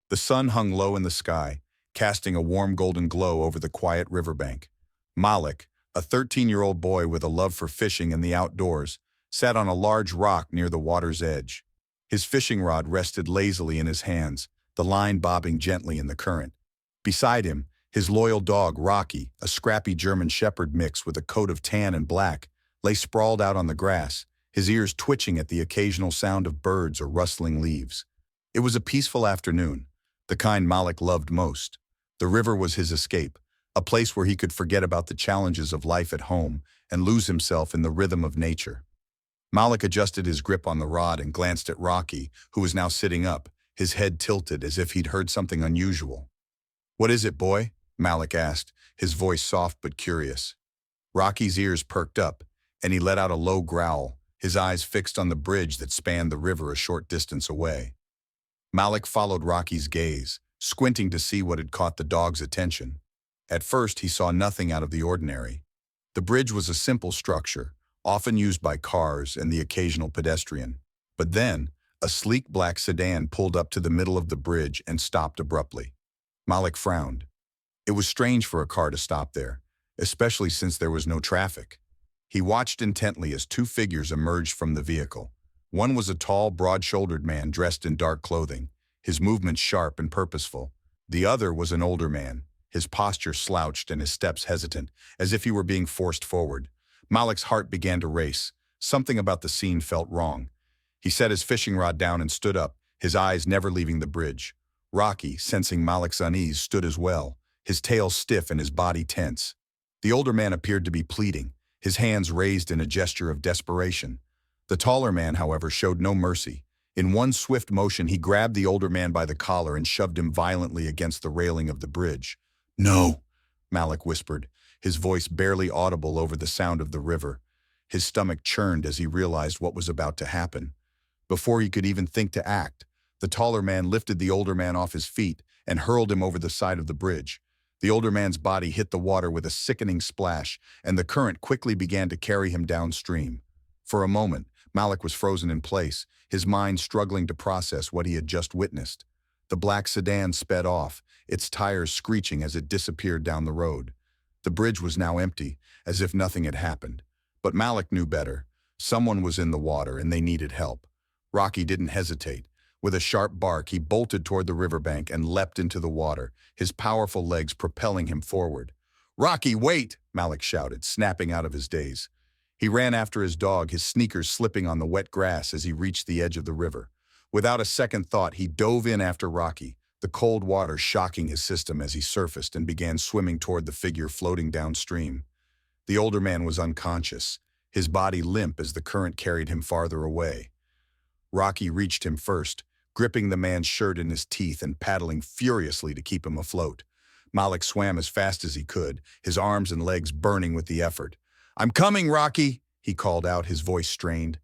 The sun hung low in the sky, casting a warm golden glow over the quiet riverbank. Malik, a 13-year-old boy with a love for fishing and the outdoors, sat on a large rock near the water's edge. His fishing rod rested lazily in his hands, the line bobbing gently in the current. Beside him, his loyal dog, Rocky, a scrappy German shepherd mix with a coat of tan and black, lay sprawled out on the grass, his ears twitching at the occasional sound of birds or rustling leaves. It was a peaceful afternoon, the kind Malik loved most. The river was his escape, a place where he could forget about the challenges of life at home and lose himself in the rhythm of nature. Malik adjusted his grip on the rod and glanced at Rocky, who was now sitting up, his head tilted as if he'd heard something unusual. "What is it, boy?" Malik asked, his voice soft but curious. Rocky's ears perked up, and he let out a low growl, his eyes fixed on the bridge that spanned the river a short distance away. Malik followed Rocky's gaze, squinting to see what had caught the dog's attention. At first, he saw nothing out of the ordinary. The bridge was a simple structure, often used by cars and the occasional pedestrian. But then, a sleek black sedan pulled up to the middle of the bridge and stopped abruptly. Malik frowned. It was strange for a car to stop there, especially since there was no traffic. He watched intently as two figures emerged from the vehicle. One was a tall, broad-shouldered man dressed in dark clothing, his movements sharp and purposeful. The other was an older man, his posture slouched and his steps hesitant, as if he were being forced forward. Malik's heart began to race. Something about the scene felt wrong. He set his fishing rod down and stood up, his eyes never leaving the bridge. Rocky, sensing Malik's unease, stood as well, his tail stiff and his body tense. The older man appeared to be pleading, his hands raised in a gesture of desperation. The taller man, however, showed no mercy. In one swift motion, he grabbed the older man by the collar and shoved him violently against the railing of the bridge. "No," Malik whispered, his voice barely audible over the sound of the river. His stomach churned as he realized what was about to happen. Before he could even think to act, the taller man lifted the older man off his feet and hurled him over the side of the bridge. The older man's body hit the water with a sickening splash, and the current quickly began to carry him downstream. For a moment, Malik was frozen in place, his mind struggling to process what he had just witnessed. The black sedan sped off, its tires screeching as it disappeared down the road. The bridge was now empty, as if nothing had happened. But Malik knew better. Someone was in the water and they needed help. Rocky didn't hesitate. With a sharp bark, he bolted toward the riverbank and leapt into the water, his powerful legs propelling him forward. "Rocky, wait!" Malik shouted, snapping out of his daze. He ran after his dog, his sneakers slipping on the wet grass as he reached the edge of the river. Without a second thought, he dove in after Rocky, the cold water shocking his system as he surfaced and began swimming toward the figure floating downstream. The older man was unconscious, his body limp as the current carried him farther away. Rocky reached him first, gripping the man's shirt in his teeth and paddling furiously to keep him afloat. Malik swam as fast as he could, his arms and legs burning with the effort. "I'm coming, Rocky!" he called out, his voice strained.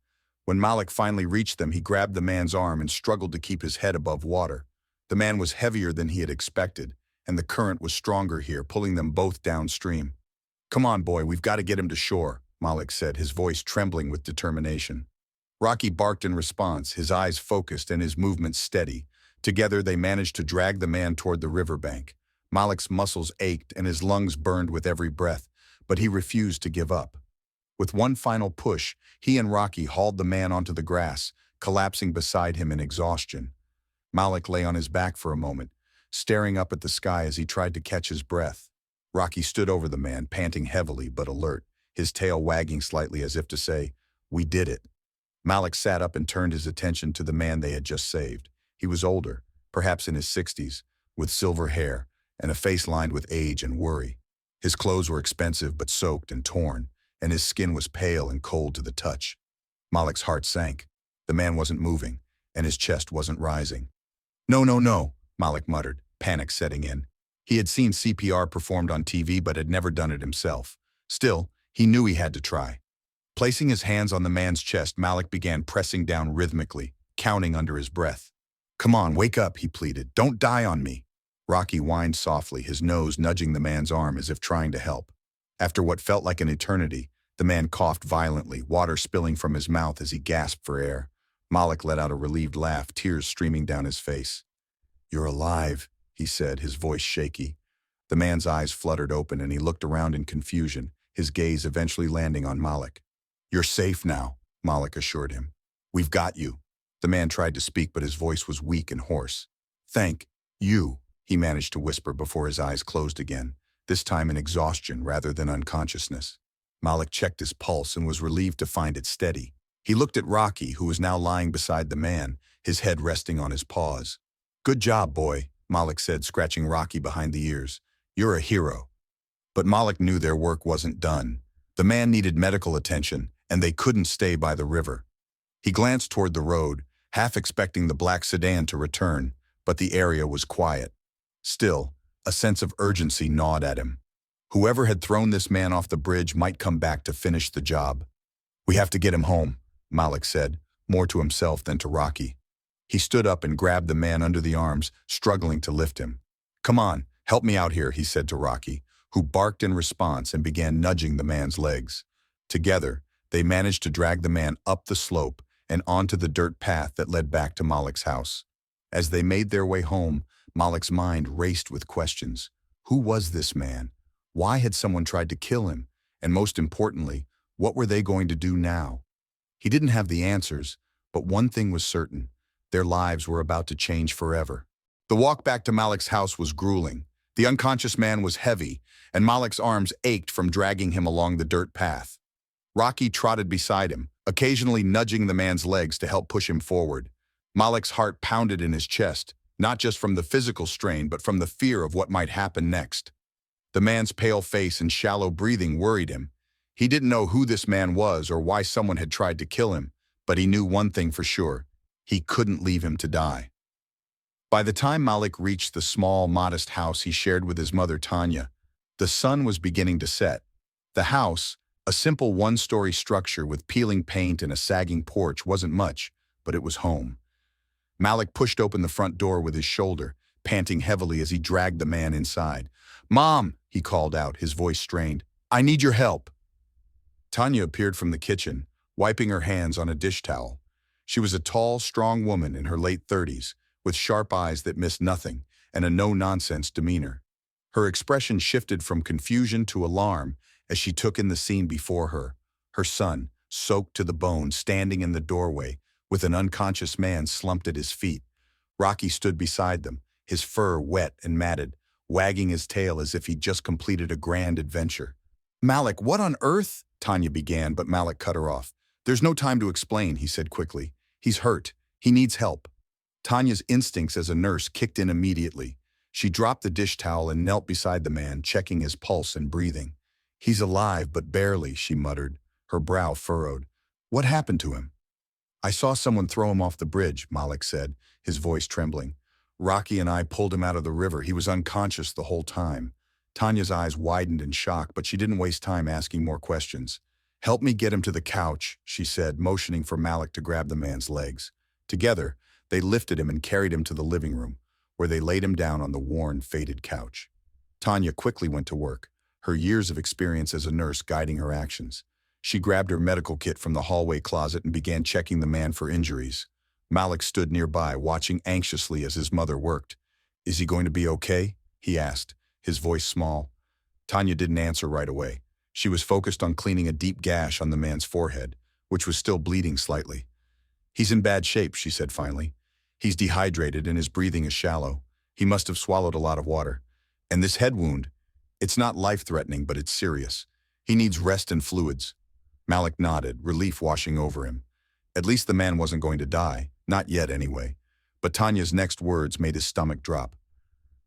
When Malik finally reached them, he grabbed the man's arm and struggled to keep his head above water. The man was heavier than he had expected, and the current was stronger here, pulling them both downstream. "Come on, boy, we've got to get him to shore," Malik said, his voice trembling with determination. Rocky barked in response, his eyes focused and his movements steady. Together, they managed to drag the man toward the riverbank. Malik's muscles ached and his lungs burned with every breath, but he refused to give up. With one final push, he and Rocky hauled the man onto the grass, collapsing beside him in exhaustion. Malik lay on his back for a moment, staring up at the sky as he tried to catch his breath. Rocky stood over the man, panting heavily but alert, his tail wagging slightly as if to say, "We did it." Malik sat up and turned his attention to the man they had just saved. He was older, perhaps in his 60s, with silver hair and a face lined with age and worry. His clothes were expensive but soaked and torn, and his skin was pale and cold to the touch. Malik's heart sank. The man wasn't moving, and his chest wasn't rising. "No, no, no," Malik muttered, panic setting in. He had seen CPR performed on TV but had never done it himself. Still, he knew he had to try. Placing his hands on the man's chest, Malik began pressing down rhythmically, counting under his breath. "Come on, wake up," he pleaded. "Don't die on me." Rocky whined softly, his nose nudging the man's arm as if trying to help. After what felt like an eternity, the man coughed violently, water spilling from his mouth as he gasped for air. Malik let out a relieved laugh, tears streaming down his face. "You're alive," he said, his voice shaky. The man's eyes fluttered open and he looked around in confusion, his gaze eventually landing on Malik. "You're safe now," Malik assured him. "We've got you." The man tried to speak, but his voice was weak and hoarse. "Thank you," he managed to whisper before his eyes closed again, this time in exhaustion rather than unconsciousness. Malik checked his pulse and was relieved to find it steady. He looked at Rocky, who was now lying beside the man, his head resting on his paws. "Good job, boy," Malik said, scratching Rocky behind the ears. "You're a hero." But Malik knew their work wasn't done. The man needed medical attention, and they couldn't stay by the river. He glanced toward the road, half expecting the black sedan to return, but the area was quiet. Still, a sense of urgency gnawed at him. Whoever had thrown this man off the bridge might come back to finish the job. "We have to get him home," Malik said, more to himself than to Rocky. He stood up and grabbed the man under the arms, struggling to lift him. "Come on, help me out here," he said to Rocky, who barked in response and began nudging the man's legs. Together, they managed to drag the man up the slope and onto the dirt path that led back to Malik's house. As they made their way home, Malik's mind raced with questions. Who was this man? Why had someone tried to kill him? And most importantly, what were they going to do now? He didn't have the answers, but one thing was certain. Their lives were about to change forever. The walk back to Malik's house was grueling. The unconscious man was heavy, and Malik's arms ached from dragging him along the dirt path. Rocky trotted beside him, occasionally nudging the man's legs to help push him forward. Malik's heart pounded in his chest, not just from the physical strain, but from the fear of what might happen next. The man's pale face and shallow breathing worried him. He didn't know who this man was or why someone had tried to kill him, but he knew one thing for sure. He couldn't leave him to die. By the time Malik reached the small, modest house he shared with his mother Tanya, the sun was beginning to set. The house, a simple one-story structure with peeling paint and a sagging porch, wasn't much, but it was home. Malik pushed open the front door with his shoulder, panting heavily as he dragged the man inside. "Mom," he called out, his voice strained. "I need your help." Tanya appeared from the kitchen, wiping her hands on a dish towel. She was a tall, strong woman in her late 30s, with sharp eyes that missed nothing and a no-nonsense demeanor. Her expression shifted from confusion to alarm as she took in the scene before her. Her son, soaked to the bone, standing in the doorway, with an unconscious man slumped at his feet. Rocky stood beside them, his fur wet and matted, wagging his tail as if he'd just completed a grand adventure. "Malik, what on earth?" Tanya began, but Malik cut her off. "There's no time to explain," he said quickly. "He's hurt. He needs help." Tanya's instincts as a nurse kicked in immediately. She dropped the dish towel and knelt beside the man, checking his pulse and breathing. "He's alive, but barely," she muttered, her brow furrowed. "What happened to him?" "I saw someone throw him off the bridge," Malik said, his voice trembling. "Rocky and I pulled him out of the river. He was unconscious the whole time." Tanya's eyes widened in shock, but she didn't waste time asking more questions. "Help me get him to the couch," she said, motioning for Malik to grab the man's legs. Together, they lifted him and carried him to the living room, where they laid him down on the worn, faded couch. Tanya quickly went to work, her years of experience as a nurse guiding her actions. She grabbed her medical kit from the hallway closet and began checking the man for injuries. Malik stood nearby, watching anxiously as his mother worked. "Is he going to be okay?" he asked, his voice small. Tanya didn't answer right away. She was focused on cleaning a deep gash on the man's forehead, which was still bleeding slightly. "He's in bad shape," she said finally. "He's dehydrated and his breathing is shallow. He must have swallowed a lot of water. And this head wound, it's not life-threatening, but it's serious. He needs rest and fluids." Malik nodded, relief washing over him. At least the man wasn't going to die, not yet anyway. But Tanya's next words made his stomach drop.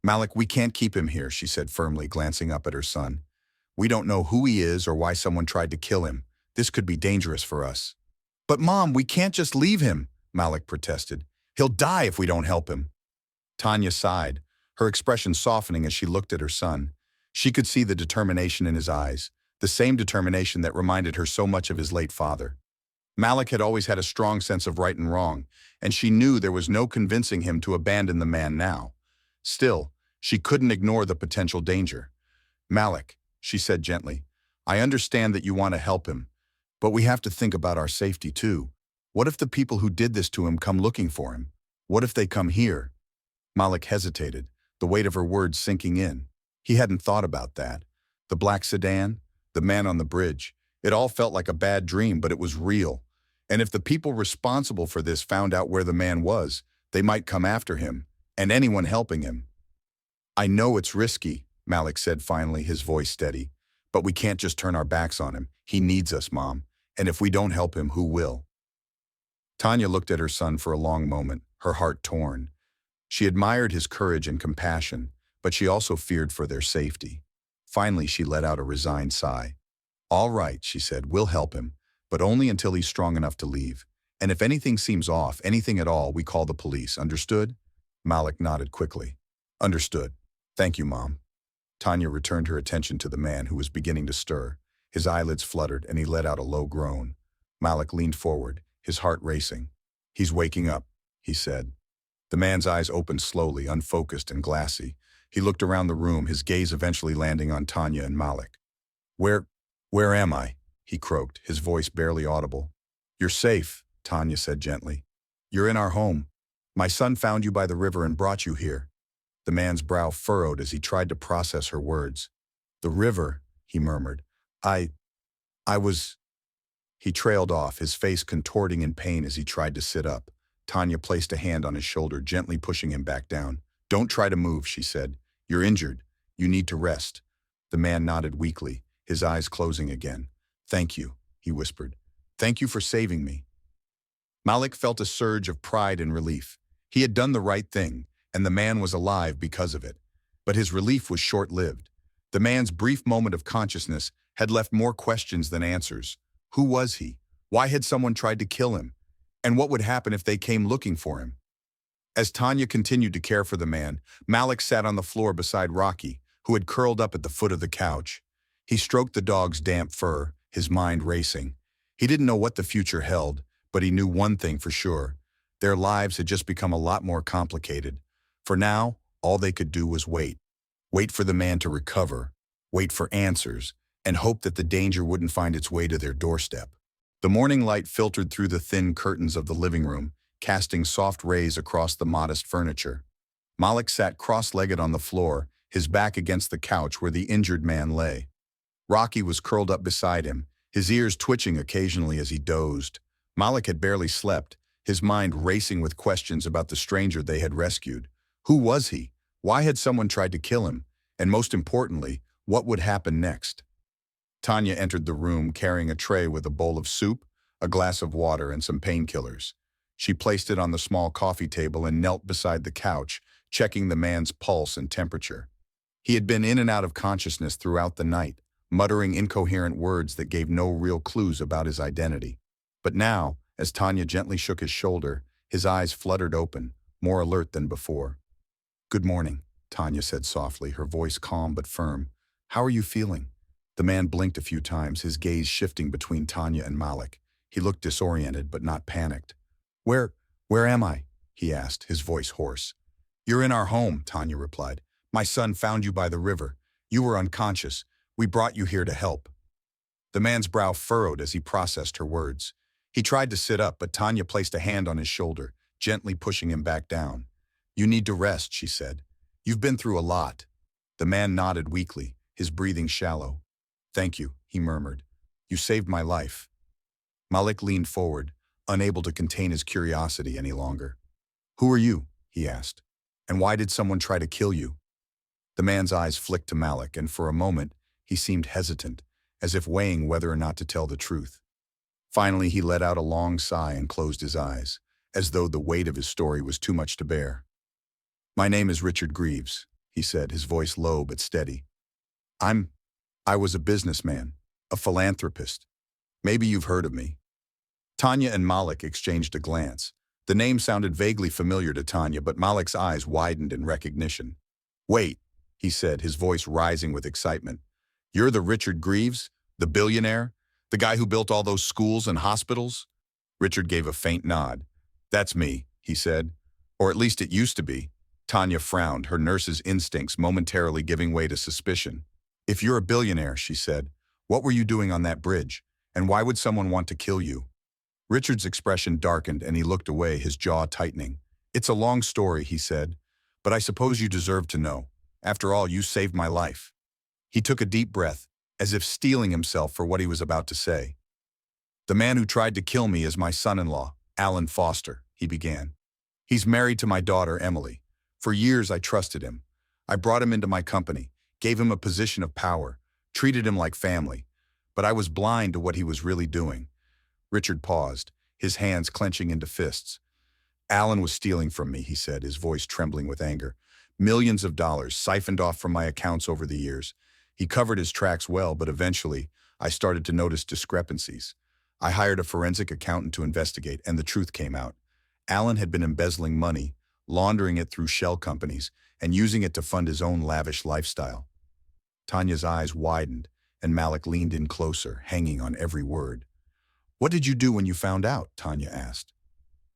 "Malik, we can't keep him here," she said firmly, glancing up at her son. "We don't know who he is or why someone tried to kill him. This could be dangerous for us." "But Mom, we can't just leave him," Malik protested. "He'll die if we don't help him." Tanya sighed, her expression softening as she looked at her son. She could see the determination in his eyes, the same determination that reminded her so much of his late father. Malik had always had a strong sense of right and wrong, and she knew there was no convincing him to abandon the man now. Still, she couldn't ignore the potential danger. "Malik," she said gently, "I understand that you want to help him, but we have to think about our safety too. What if the people who did this to him come looking for him? What if they come here?" Malik hesitated, the weight of her words sinking in. He hadn't thought about that. The black sedan, the man on the bridge. It all felt like a bad dream, but it was real. And if the people responsible for this found out where the man was, they might come after him, and anyone helping him. I know it's risky, Malik said finally, his voice steady. But we can't just turn our backs on him. He needs us, Mom. And if we don't help him, who will? Tanya looked at her son for a long moment, her heart torn. She admired his courage and compassion, but she also feared for their safety. Finally, she let out a resigned sigh. All right, she said, we'll help him, but only until he's strong enough to leave. And if anything seems off, anything at all, we call the police, understood? Malik nodded quickly. Understood. Thank you, Mom. Tanya returned her attention to the man, who was beginning to stir. His eyelids fluttered, and he let out a low groan. Malik leaned forward, his heart racing. He's waking up, he said. The man's eyes opened slowly, unfocused and glassy. He looked around the room, his gaze eventually landing on Tanya and Malik. Where am I? He croaked, his voice barely audible. You're safe, Tanya said gently. You're in our home. My son found you by the river and brought you here. The man's brow furrowed as he tried to process her words. The river, he murmured. I was... He trailed off, his face contorting in pain as he tried to sit up. Tanya placed a hand on his shoulder, gently pushing him back down. Don't try to move, she said. You're injured. You need to rest. The man nodded weakly, his eyes closing again. Thank you, he whispered. Thank you for saving me. Malik felt a surge of pride and relief. He had done the right thing, and the man was alive because of it. But his relief was short-lived. The man's brief moment of consciousness had left more questions than answers. Who was he? Why had someone tried to kill him? And what would happen if they came looking for him? As Tanya continued to care for the man, Malik sat on the floor beside Rocky, who had curled up at the foot of the couch. He stroked the dog's damp fur, his mind racing. He didn't know what the future held, but he knew one thing for sure. Their lives had just become a lot more complicated. For now, all they could do was wait. Wait for the man to recover, wait for answers, and hope that the danger wouldn't find its way to their doorstep. The morning light filtered through the thin curtains of the living room, casting soft rays across the modest furniture. Malik sat cross-legged on the floor, his back against the couch where the injured man lay. Rocky was curled up beside him, his ears twitching occasionally as he dozed. Malik had barely slept, his mind racing with questions about the stranger they had rescued. Who was he? Why had someone tried to kill him? And most importantly, what would happen next? Tanya entered the room carrying a tray with a bowl of soup, a glass of water, and some painkillers. She placed it on the small coffee table and knelt beside the couch, checking the man's pulse and temperature. He had been in and out of consciousness throughout the night, muttering incoherent words that gave no real clues about his identity. But now, as Tanya gently shook his shoulder, his eyes fluttered open, more alert than before. Good morning, Tanya said softly, her voice calm but firm. How are you feeling? The man blinked a few times, his gaze shifting between Tanya and Malik. He looked disoriented but not panicked. Where am I? He asked, his voice hoarse. You're in our home, Tanya replied. My son found you by the river. You were unconscious. We brought you here to help. The man's brow furrowed as he processed her words. He tried to sit up, but Tanya placed a hand on his shoulder, gently pushing him back down. You need to rest, she said. You've been through a lot. The man nodded weakly, his breathing shallow. Thank you, he murmured. You saved my life. Malik leaned forward, unable to contain his curiosity any longer. Who are you? He asked. And why did someone try to kill you? The man's eyes flicked to Malik, and for a moment, he seemed hesitant, as if weighing whether or not to tell the truth. Finally, he let out a long sigh and closed his eyes, as though the weight of his story was too much to bear. My name is Richard Greaves, he said, his voice low but steady. I was a businessman, a philanthropist. Maybe you've heard of me. Tanya and Malik exchanged a glance. The name sounded vaguely familiar to Tanya, but Malik's eyes widened in recognition. Wait, he said, his voice rising with excitement. You're the Richard Greaves, the billionaire, the guy who built all those schools and hospitals? Richard gave a faint nod. That's me, he said. Or at least it used to be. Tanya frowned, her nurse's instincts momentarily giving way to suspicion. If you're a billionaire, she said, what were you doing on that bridge? And why would someone want to kill you? Richard's expression darkened and he looked away, his jaw tightening. It's a long story, he said. But I suppose you deserve to know. After all, you saved my life." He took a deep breath, as if steeling himself for what he was about to say. "The man who tried to kill me is my son-in-law, Allan Foster," he began. "He's married to my daughter, Emily. For years I trusted him. I brought him into my company, gave him a position of power, treated him like family. But I was blind to what he was really doing." Richard paused, his hands clenching into fists. "Allan was stealing from me," he said, his voice trembling with anger. "Millions of dollars siphoned off from my accounts over the years. He covered his tracks well, but eventually I started to notice discrepancies. I hired a forensic accountant to investigate, and the truth came out. Allan had been embezzling money, laundering it through shell companies, and using it to fund his own lavish lifestyle." Tanya's eyes widened, and Malik leaned in closer, hanging on every word. "What did you do when you found out?" Tanya asked.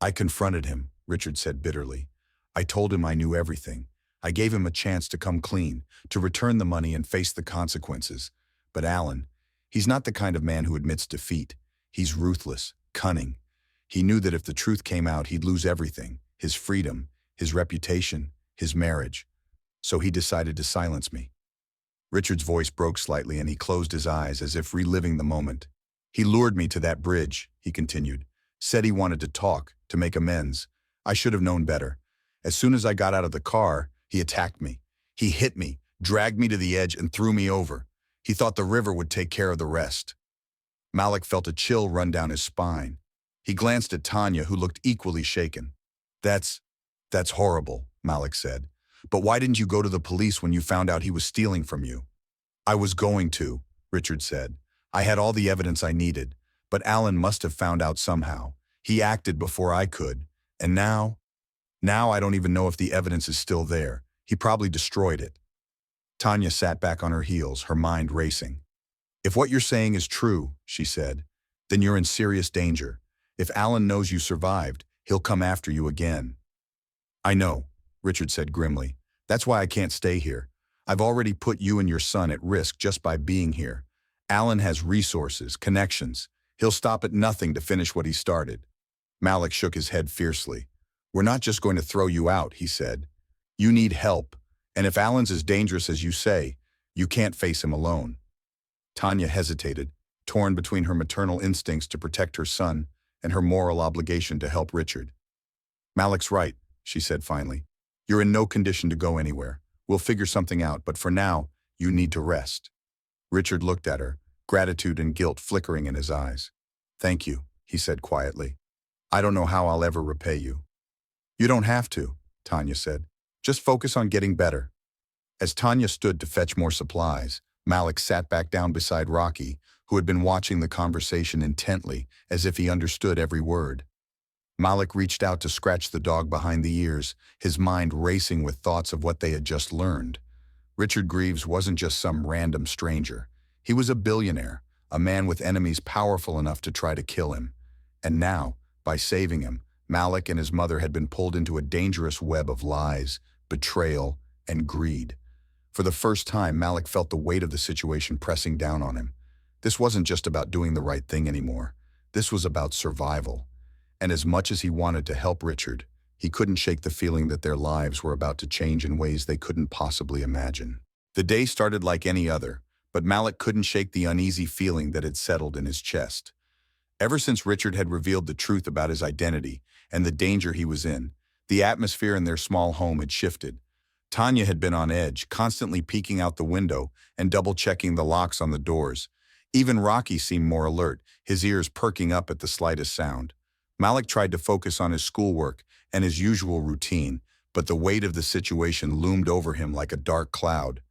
"I confronted him," Richard said bitterly. "I told him I knew everything. I gave him a chance to come clean, to return the money and face the consequences. But Allan, he's not the kind of man who admits defeat. He's ruthless, cunning. He knew that if the truth came out, he'd lose everything, his freedom, his reputation, his marriage. So he decided to silence me." Richard's voice broke slightly, and he closed his eyes as if reliving the moment. "He lured me to that bridge," he continued. "Said he wanted to talk, to make amends. I should have known better. As soon as I got out of the car, he attacked me. He hit me, dragged me to the edge, and threw me over. He thought the river would take care of the rest." Malik felt a chill run down his spine. He glanced at Tanya, who looked equally shaken. That's horrible," Malik said. "But why didn't you go to the police when you found out he was stealing from you?" "I was going to," Richard said. "I had all the evidence I needed, but Allan must have found out somehow. He acted before I could, and now I don't even know if the evidence is still there. He probably destroyed it." Tanya sat back on her heels, her mind racing. "If what you're saying is true," she said, "then you're in serious danger. If Allan knows you survived, he'll come after you again." "I know," Richard said grimly. "That's why I can't stay here. I've already put you and your son at risk just by being here. Allan has resources, connections. He'll stop at nothing to finish what he started." Malik shook his head fiercely. "We're not just going to throw you out," he said. "You need help, and if Allan's as dangerous as you say, you can't face him alone." Tanya hesitated, torn between her maternal instincts to protect her son and her moral obligation to help Richard. "Malik's right," she said finally. "You're in no condition to go anywhere. We'll figure something out, but for now, you need to rest." Richard looked at her, gratitude and guilt flickering in his eyes. "Thank you," he said quietly. "I don't know how I'll ever repay you." "You don't have to," Tanya said. "Just focus on getting better." As Tanya stood to fetch more supplies, Malik sat back down beside Rocky, who had been watching the conversation intently, as if he understood every word. Malik reached out to scratch the dog behind the ears, his mind racing with thoughts of what they had just learned. Richard Greaves wasn't just some random stranger. He was a billionaire, a man with enemies powerful enough to try to kill him. And now, by saving him, Malik and his mother had been pulled into a dangerous web of lies, betrayal, and greed. For the first time, Malik felt the weight of the situation pressing down on him. This wasn't just about doing the right thing anymore. This was about survival. And as much as he wanted to help Richard, he couldn't shake the feeling that their lives were about to change in ways they couldn't possibly imagine. The day started like any other, but Malik couldn't shake the uneasy feeling that had settled in his chest. Ever since Richard had revealed the truth about his identity and the danger he was in, the atmosphere in their small home had shifted. Tanya had been on edge, constantly peeking out the window and double-checking the locks on the doors. Even Rocky seemed more alert, his ears perking up at the slightest sound. Malik tried to focus on his schoolwork and his usual routine, but the weight of the situation loomed over him like a dark cloud.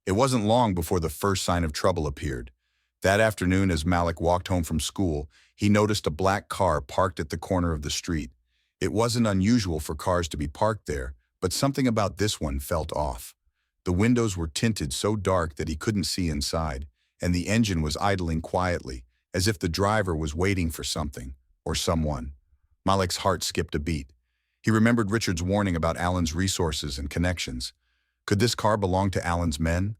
It wasn't long before the first sign of trouble appeared. That afternoon, as Malik walked home from school, he noticed a black car parked at the corner of the street. It wasn't unusual for cars to be parked there, but something about this one felt off. The windows were tinted so dark that he couldn't see inside, and the engine was idling quietly, as if the driver was waiting for something, or someone. Malik's heart skipped a beat. He remembered Richard's warning about Allan's resources and connections. Could this car belong to Allan's men?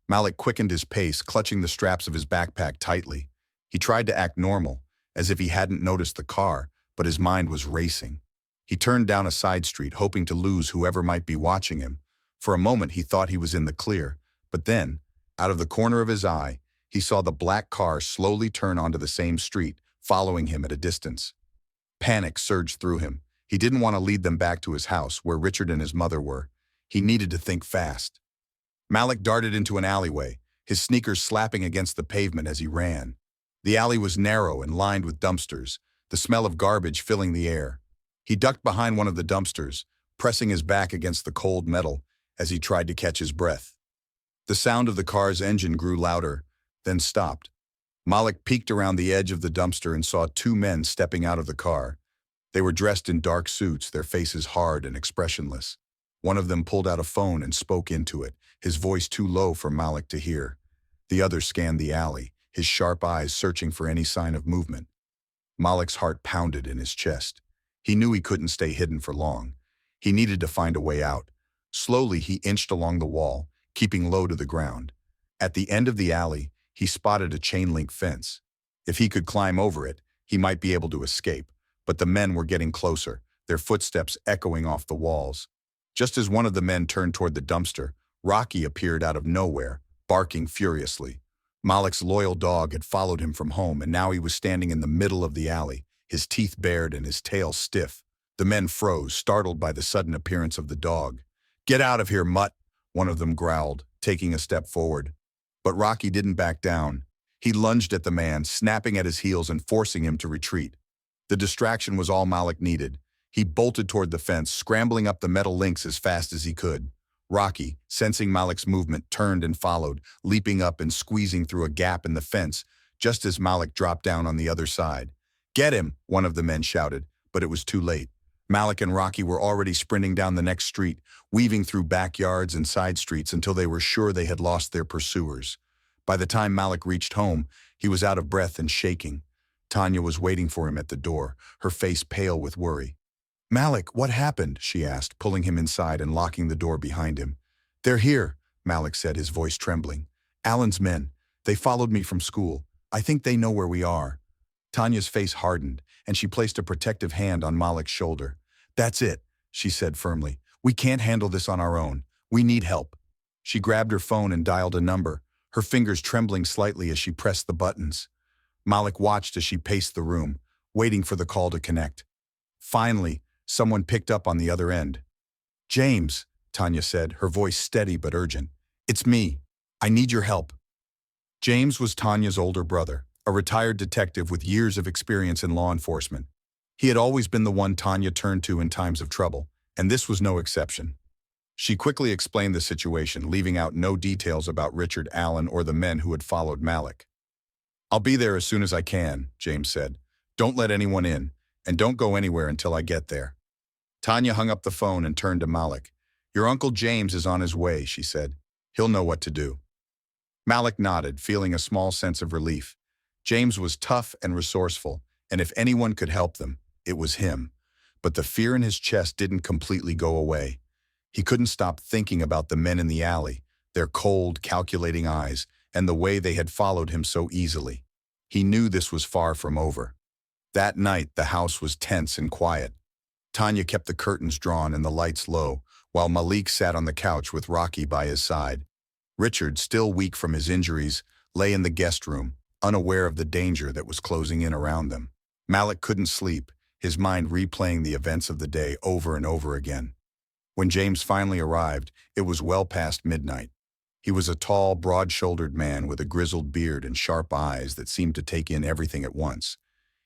Malik quickened his pace, clutching the straps of his backpack tightly. He tried to act normal, as if he hadn't noticed the car, but his mind was racing. He turned down a side street, hoping to lose whoever might be watching him. For a moment, he thought he was in the clear, but then, out of the corner of his eye, he saw the black car slowly turn onto the same street, following him at a distance. Panic surged through him. He didn't want to lead them back to his house, where Richard and his mother were. He needed to think fast. Malik darted into an alleyway, his sneakers slapping against the pavement as he ran. The alley was narrow and lined with dumpsters, the smell of garbage filling the air. He ducked behind one of the dumpsters, pressing his back against the cold metal as he tried to catch his breath. The sound of the car's engine grew louder, then stopped. Malik peeked around the edge of the dumpster and saw two men stepping out of the car. They were dressed in dark suits, their faces hard and expressionless. One of them pulled out a phone and spoke into it, his voice too low for Malik to hear. The other scanned the alley, his sharp eyes searching for any sign of movement. Malik's heart pounded in his chest. He knew he couldn't stay hidden for long. He needed to find a way out. Slowly, he inched along the wall, keeping low to the ground. At the end of the alley, he spotted a chain-link fence. If he could climb over it, he might be able to escape. But the men were getting closer, their footsteps echoing off the walls. Just as one of the men turned toward the dumpster, Rocky appeared out of nowhere, barking furiously. Malik's loyal dog had followed him from home, and now he was standing in the middle of the alley, his teeth bared and his tail stiff. The men froze, startled by the sudden appearance of the dog. "Get out of here, mutt," one of them growled, taking a step forward. But Rocky didn't back down. He lunged at the man, snapping at his heels and forcing him to retreat. The distraction was all Malik needed. He bolted toward the fence, scrambling up the metal links as fast as he could. Rocky, sensing Malik's movement, turned and followed, leaping up and squeezing through a gap in the fence, just as Malik dropped down on the other side. "Get him!" one of the men shouted, but it was too late. Malik and Rocky were already sprinting down the next street, weaving through backyards and side streets until they were sure they had lost their pursuers. By the time Malik reached home, he was out of breath and shaking. Tanya was waiting for him at the door, her face pale with worry. "Malik, what happened?" she asked, pulling him inside and locking the door behind him. "They're here," Malik said, his voice trembling. "Allan's men. They followed me from school. I think they know where we are." Tanya's face hardened, and she placed a protective hand on Malik's shoulder. "That's it," she said firmly. "We can't handle this on our own. We need help." She grabbed her phone and dialed a number, her fingers trembling slightly as she pressed the buttons. Malik watched as she paced the room, waiting for the call to connect. Finally, someone picked up on the other end. "James," Tanya said, her voice steady but urgent. "It's me. I need your help." James was Tanya's older brother, a retired detective with years of experience in law enforcement. He had always been the one Tanya turned to in times of trouble, and this was no exception. She quickly explained the situation, leaving out no details about Richard, Allan, or the men who had followed Malik. "I'll be there as soon as I can," James said. "Don't let anyone in, and don't go anywhere until I get there." Tanya hung up the phone and turned to Malik. "Your Uncle James is on his way," she said. "He'll know what to do." Malik nodded, feeling a small sense of relief. James was tough and resourceful, and if anyone could help them, it was him. But the fear in his chest didn't completely go away. He couldn't stop thinking about the men in the alley, their cold, calculating eyes, and the way they had followed him so easily. He knew this was far from over. That night, the house was tense and quiet. Tanya kept the curtains drawn and the lights low, while Malik sat on the couch with Rocky by his side. Richard, still weak from his injuries, lay in the guest room, unaware of the danger that was closing in around them. Malik couldn't sleep, his mind replaying the events of the day over and over again. When James finally arrived, it was well past midnight. He was a tall, broad-shouldered man with a grizzled beard and sharp eyes that seemed to take in everything at once.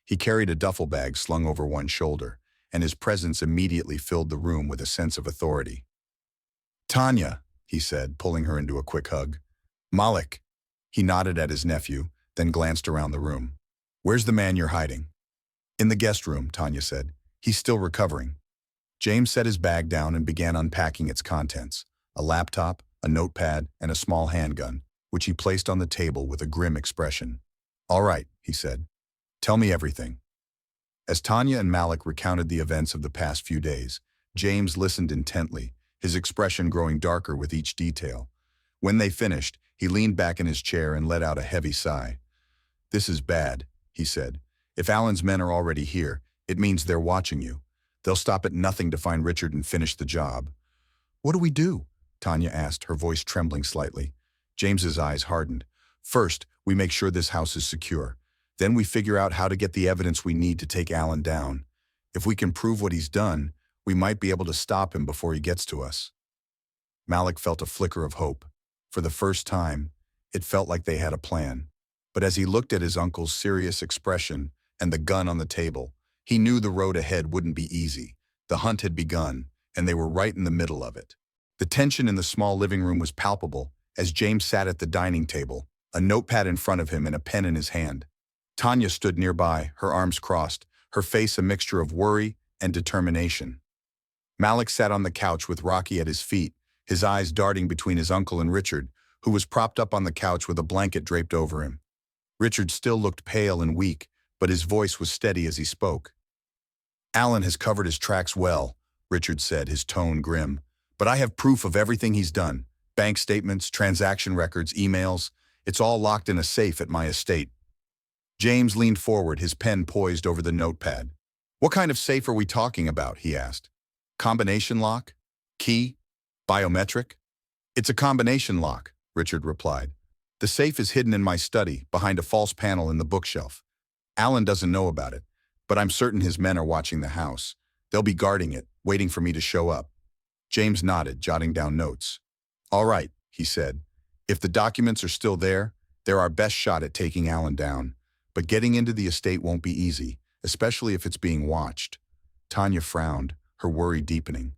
He carried a duffel bag slung over one shoulder, and his presence immediately filled the room with a sense of authority. "Tanya," he said, pulling her into a quick hug. "Malik." He nodded at his nephew, then glanced around the room. "Where's the man you're hiding?" "In the guest room," Tanya said. "He's still recovering." James set his bag down and began unpacking its contents, a laptop, a notepad, and a small handgun, which he placed on the table with a grim expression. "All right," he said. "Tell me everything." As Tanya and Malik recounted the events of the past few days, James listened intently, his expression growing darker with each detail. When they finished, he leaned back in his chair and let out a heavy sigh. "This is bad," he said. "If Allan's men are already here, it means they're watching you. They'll stop at nothing to find Richard and finish the job. What do we do? Tanya asked, her voice trembling slightly. James's eyes hardened. First, we make sure this house is secure. Then we figure out how to get the evidence we need to take Allan down. If we can prove what he's done, we might be able to stop him before he gets to us. Malik felt a flicker of hope. For the first time, it felt like they had a plan. But as he looked at his uncle's serious expression and the gun on the table, he knew the road ahead wouldn't be easy. The hunt had begun, and they were right in the middle of it. The tension in the small living room was palpable as James sat at the dining table, a notepad in front of him and a pen in his hand. Tanya stood nearby, her arms crossed, her face a mixture of worry and determination. Malik sat on the couch with Rocky at his feet, his eyes darting between his uncle and Richard, who was propped up on the couch with a blanket draped over him. Richard still looked pale and weak, but his voice was steady as he spoke. Allan has covered his tracks well, Richard said, his tone grim. But I have proof of everything he's done. Bank statements, transaction records, emails. It's all locked in a safe at my estate. James leaned forward, his pen poised over the notepad. What kind of safe are we talking about? He asked. Combination lock? Key? Biometric? It's a combination lock, Richard replied. The safe is hidden in my study, behind a false panel in the bookshelf. Allan doesn't know about it, but I'm certain his men are watching the house. They'll be guarding it, waiting for me to show up. James nodded, jotting down notes. All right, he said. If the documents are still there, they're our best shot at taking Allan down. But getting into the estate won't be easy, especially if it's being watched. Tanya frowned, her worry deepening.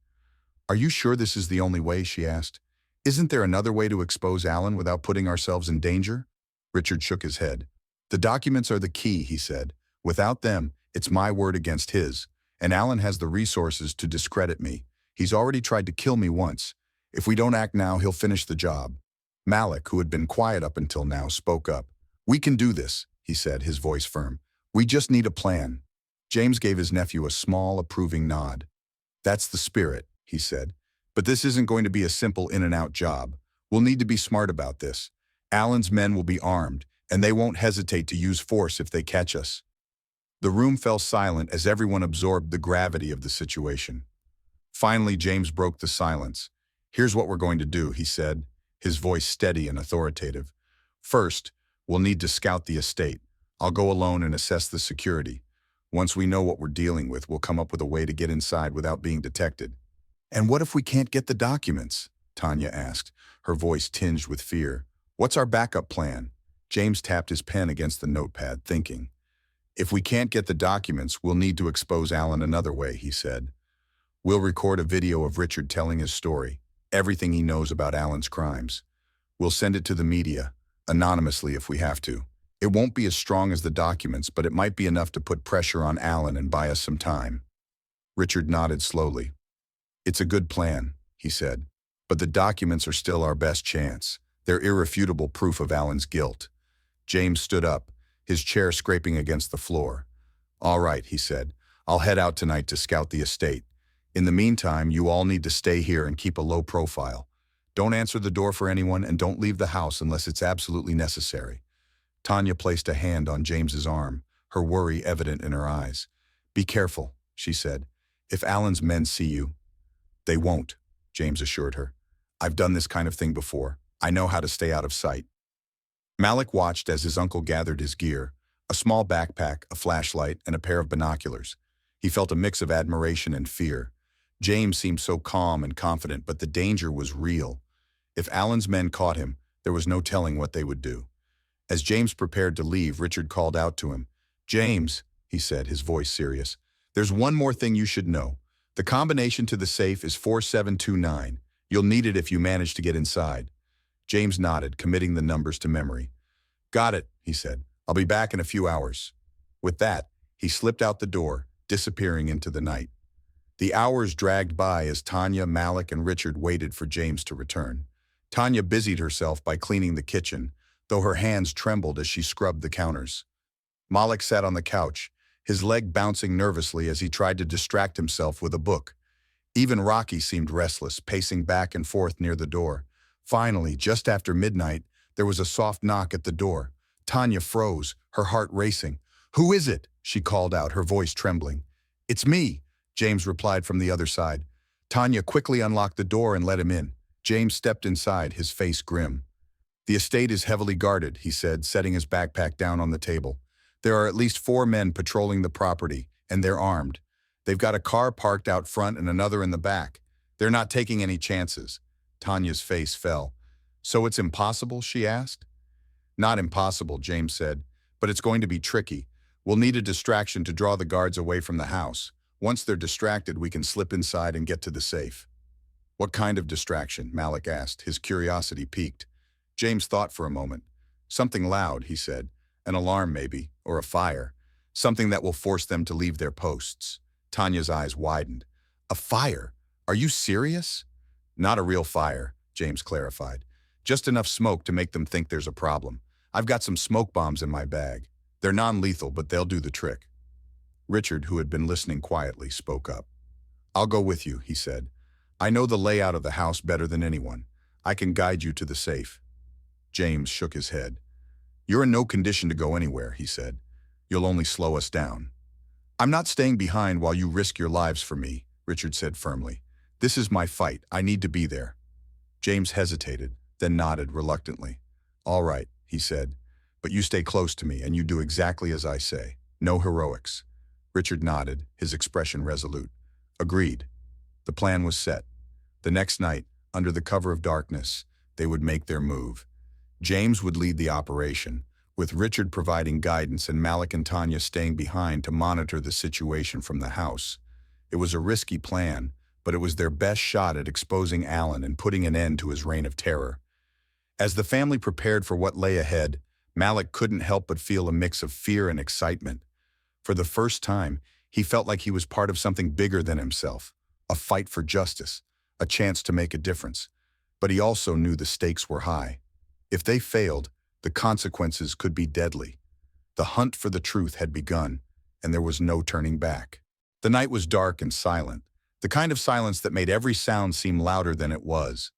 Are you sure this is the only way? She asked. Isn't there another way to expose Allan without putting ourselves in danger? Richard shook his head. The documents are the key, he said. Without them, it's my word against his, and Allan has the resources to discredit me. He's already tried to kill me once. If we don't act now, he'll finish the job. Malik, who had been quiet up until now, spoke up. We can do this, he said, his voice firm. We just need a plan. James gave his nephew a small, approving nod. That's the spirit, he said. But this isn't going to be a simple in-and-out job. We'll need to be smart about this. Allan's men will be armed, and they won't hesitate to use force if they catch us. The room fell silent as everyone absorbed the gravity of the situation. Finally, James broke the silence. Here's what we're going to do, he said, his voice steady and authoritative. First, we'll need to scout the estate. I'll go alone and assess the security. Once we know what we're dealing with, we'll come up with a way to get inside without being detected. And what if we can't get the documents? Tanya asked, her voice tinged with fear. What's our backup plan? James tapped his pen against the notepad, thinking. If we can't get the documents, we'll need to expose Allan another way, he said. We'll record a video of Richard telling his story, everything he knows about Allan's crimes. We'll send it to the media, anonymously if we have to. It won't be as strong as the documents, but it might be enough to put pressure on Allan and buy us some time. Richard nodded slowly. It's a good plan, he said, but the documents are still our best chance. They're irrefutable proof of Allan's guilt. James stood up, his chair scraping against the floor. All right, he said, I'll head out tonight to scout the estate. In the meantime, you all need to stay here and keep a low profile. Don't answer the door for anyone and don't leave the house unless it's absolutely necessary. Tanya placed a hand on James's arm, her worry evident in her eyes. Be careful, she said. If Allan's men see you. They won't, James assured her. I've done this kind of thing before. I know how to stay out of sight. Malik watched as his uncle gathered his gear, a small backpack, a flashlight, and a pair of binoculars. He felt a mix of admiration and fear. James seemed so calm and confident, but the danger was real. If Allan's men caught him, there was no telling what they would do. As James prepared to leave, Richard called out to him. James, he said, his voice serious, there's one more thing you should know. The combination to the safe is 4729. You'll need it if you manage to get inside. James nodded, committing the numbers to memory. Got it, he said. I'll be back in a few hours. With that, he slipped out the door, disappearing into the night. The hours dragged by as Tanya, Malik, and Richard waited for James to return. Tanya busied herself by cleaning the kitchen, though her hands trembled as she scrubbed the counters. Malik sat on the couch, his leg bouncing nervously as he tried to distract himself with a book. Even Rocky seemed restless, pacing back and forth near the door. Finally, just after midnight, there was a soft knock at the door. Tanya froze, her heart racing. Who is it? She called out, her voice trembling. It's me, James replied from the other side. Tanya quickly unlocked the door and let him in. James stepped inside, his face grim. The estate is heavily guarded, he said, setting his backpack down on the table. There are at least 4 men patrolling the property, and they're armed. They've got a car parked out front and another in the back. They're not taking any chances. Tanya's face fell. So it's impossible, she asked. Not impossible, James said, but it's going to be tricky. We'll need a distraction to draw the guards away from the house. Once they're distracted, we can slip inside and get to the safe. What kind of distraction? Malik asked, his curiosity piqued. James thought for a moment. Something loud, he said. An alarm maybe, or a fire. Something that will force them to leave their posts. Tanya's eyes widened. A fire? Are you serious? Not a real fire, James clarified. Just enough smoke to make them think there's a problem. I've got some smoke bombs in my bag. They're non-lethal, but they'll do the trick. Richard, who had been listening quietly, spoke up. I'll go with you, he said. I know the layout of the house better than anyone. I can guide you to the safe. James shook his head. You're in no condition to go anywhere, he said. You'll only slow us down. I'm not staying behind while you risk your lives for me, Richard said firmly. This is my fight. I need to be there. James hesitated, then nodded reluctantly. All right, he said, but you stay close to me and you do exactly as I say. No heroics. Richard nodded, his expression resolute. Agreed. The plan was set. The next night, under the cover of darkness, they would make their move. James would lead the operation, with Richard providing guidance and Malik and Tanya staying behind to monitor the situation from the house. It was a risky plan, but it was their best shot at exposing Allan and putting an end to his reign of terror. As the family prepared for what lay ahead, Malik couldn't help but feel a mix of fear and excitement. For the first time, he felt like he was part of something bigger than himself, a fight for justice, a chance to make a difference. But he also knew the stakes were high. If they failed, the consequences could be deadly. The hunt for the truth had begun, and there was no turning back. The night was dark and silent, the kind of silence that made every sound seem louder than it was.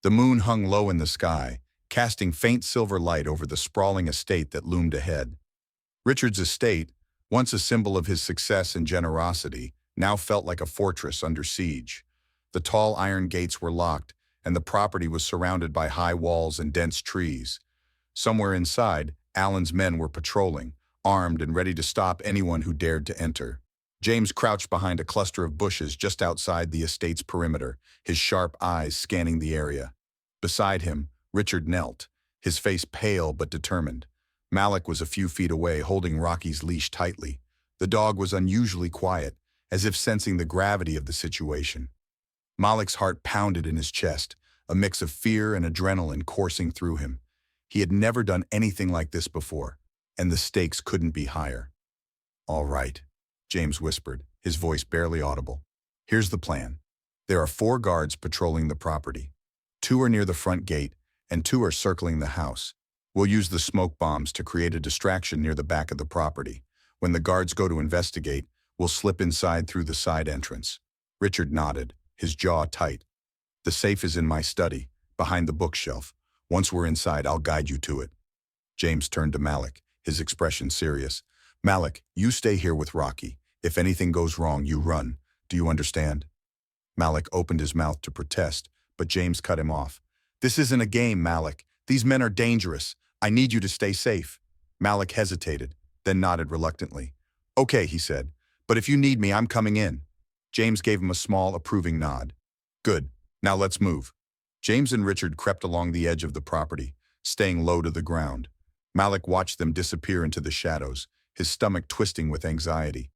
The moon hung low in the sky, casting faint silver light over the sprawling estate that loomed ahead. Richard's estate, once a symbol of his success and generosity, now felt like a fortress under siege. The tall iron gates were locked, and the property was surrounded by high walls and dense trees. Somewhere inside, Allan's men were patrolling, armed and ready to stop anyone who dared to enter. James crouched behind a cluster of bushes just outside the estate's perimeter, his sharp eyes scanning the area. Beside him, Richard knelt, his face pale but determined. Malik was a few feet away, holding Rocky's leash tightly. The dog was unusually quiet, as if sensing the gravity of the situation. Malik's heart pounded in his chest, a mix of fear and adrenaline coursing through him. He had never done anything like this before, and the stakes couldn't be higher. All right, James whispered, his voice barely audible. Here's the plan. There are 4 guards patrolling the property. 2 are near the front gate, and 2 are circling the house. We'll use the smoke bombs to create a distraction near the back of the property. When the guards go to investigate, we'll slip inside through the side entrance. Richard nodded, his jaw tight. The safe is in my study, behind the bookshelf. Once we're inside, I'll guide you to it. James turned to Malik, his expression serious. Malik, you stay here with Rocky. If anything goes wrong, you run. Do you understand? Malik opened his mouth to protest, but James cut him off. This isn't a game, Malik. These men are dangerous. I need you to stay safe. Malik hesitated, then nodded reluctantly. Okay, he said, but if you need me, I'm coming in. James gave him a small, approving nod. Good. Now let's move. James and Richard crept along the edge of the property, staying low to the ground. Malik watched them disappear into the shadows, his stomach twisting with anxiety.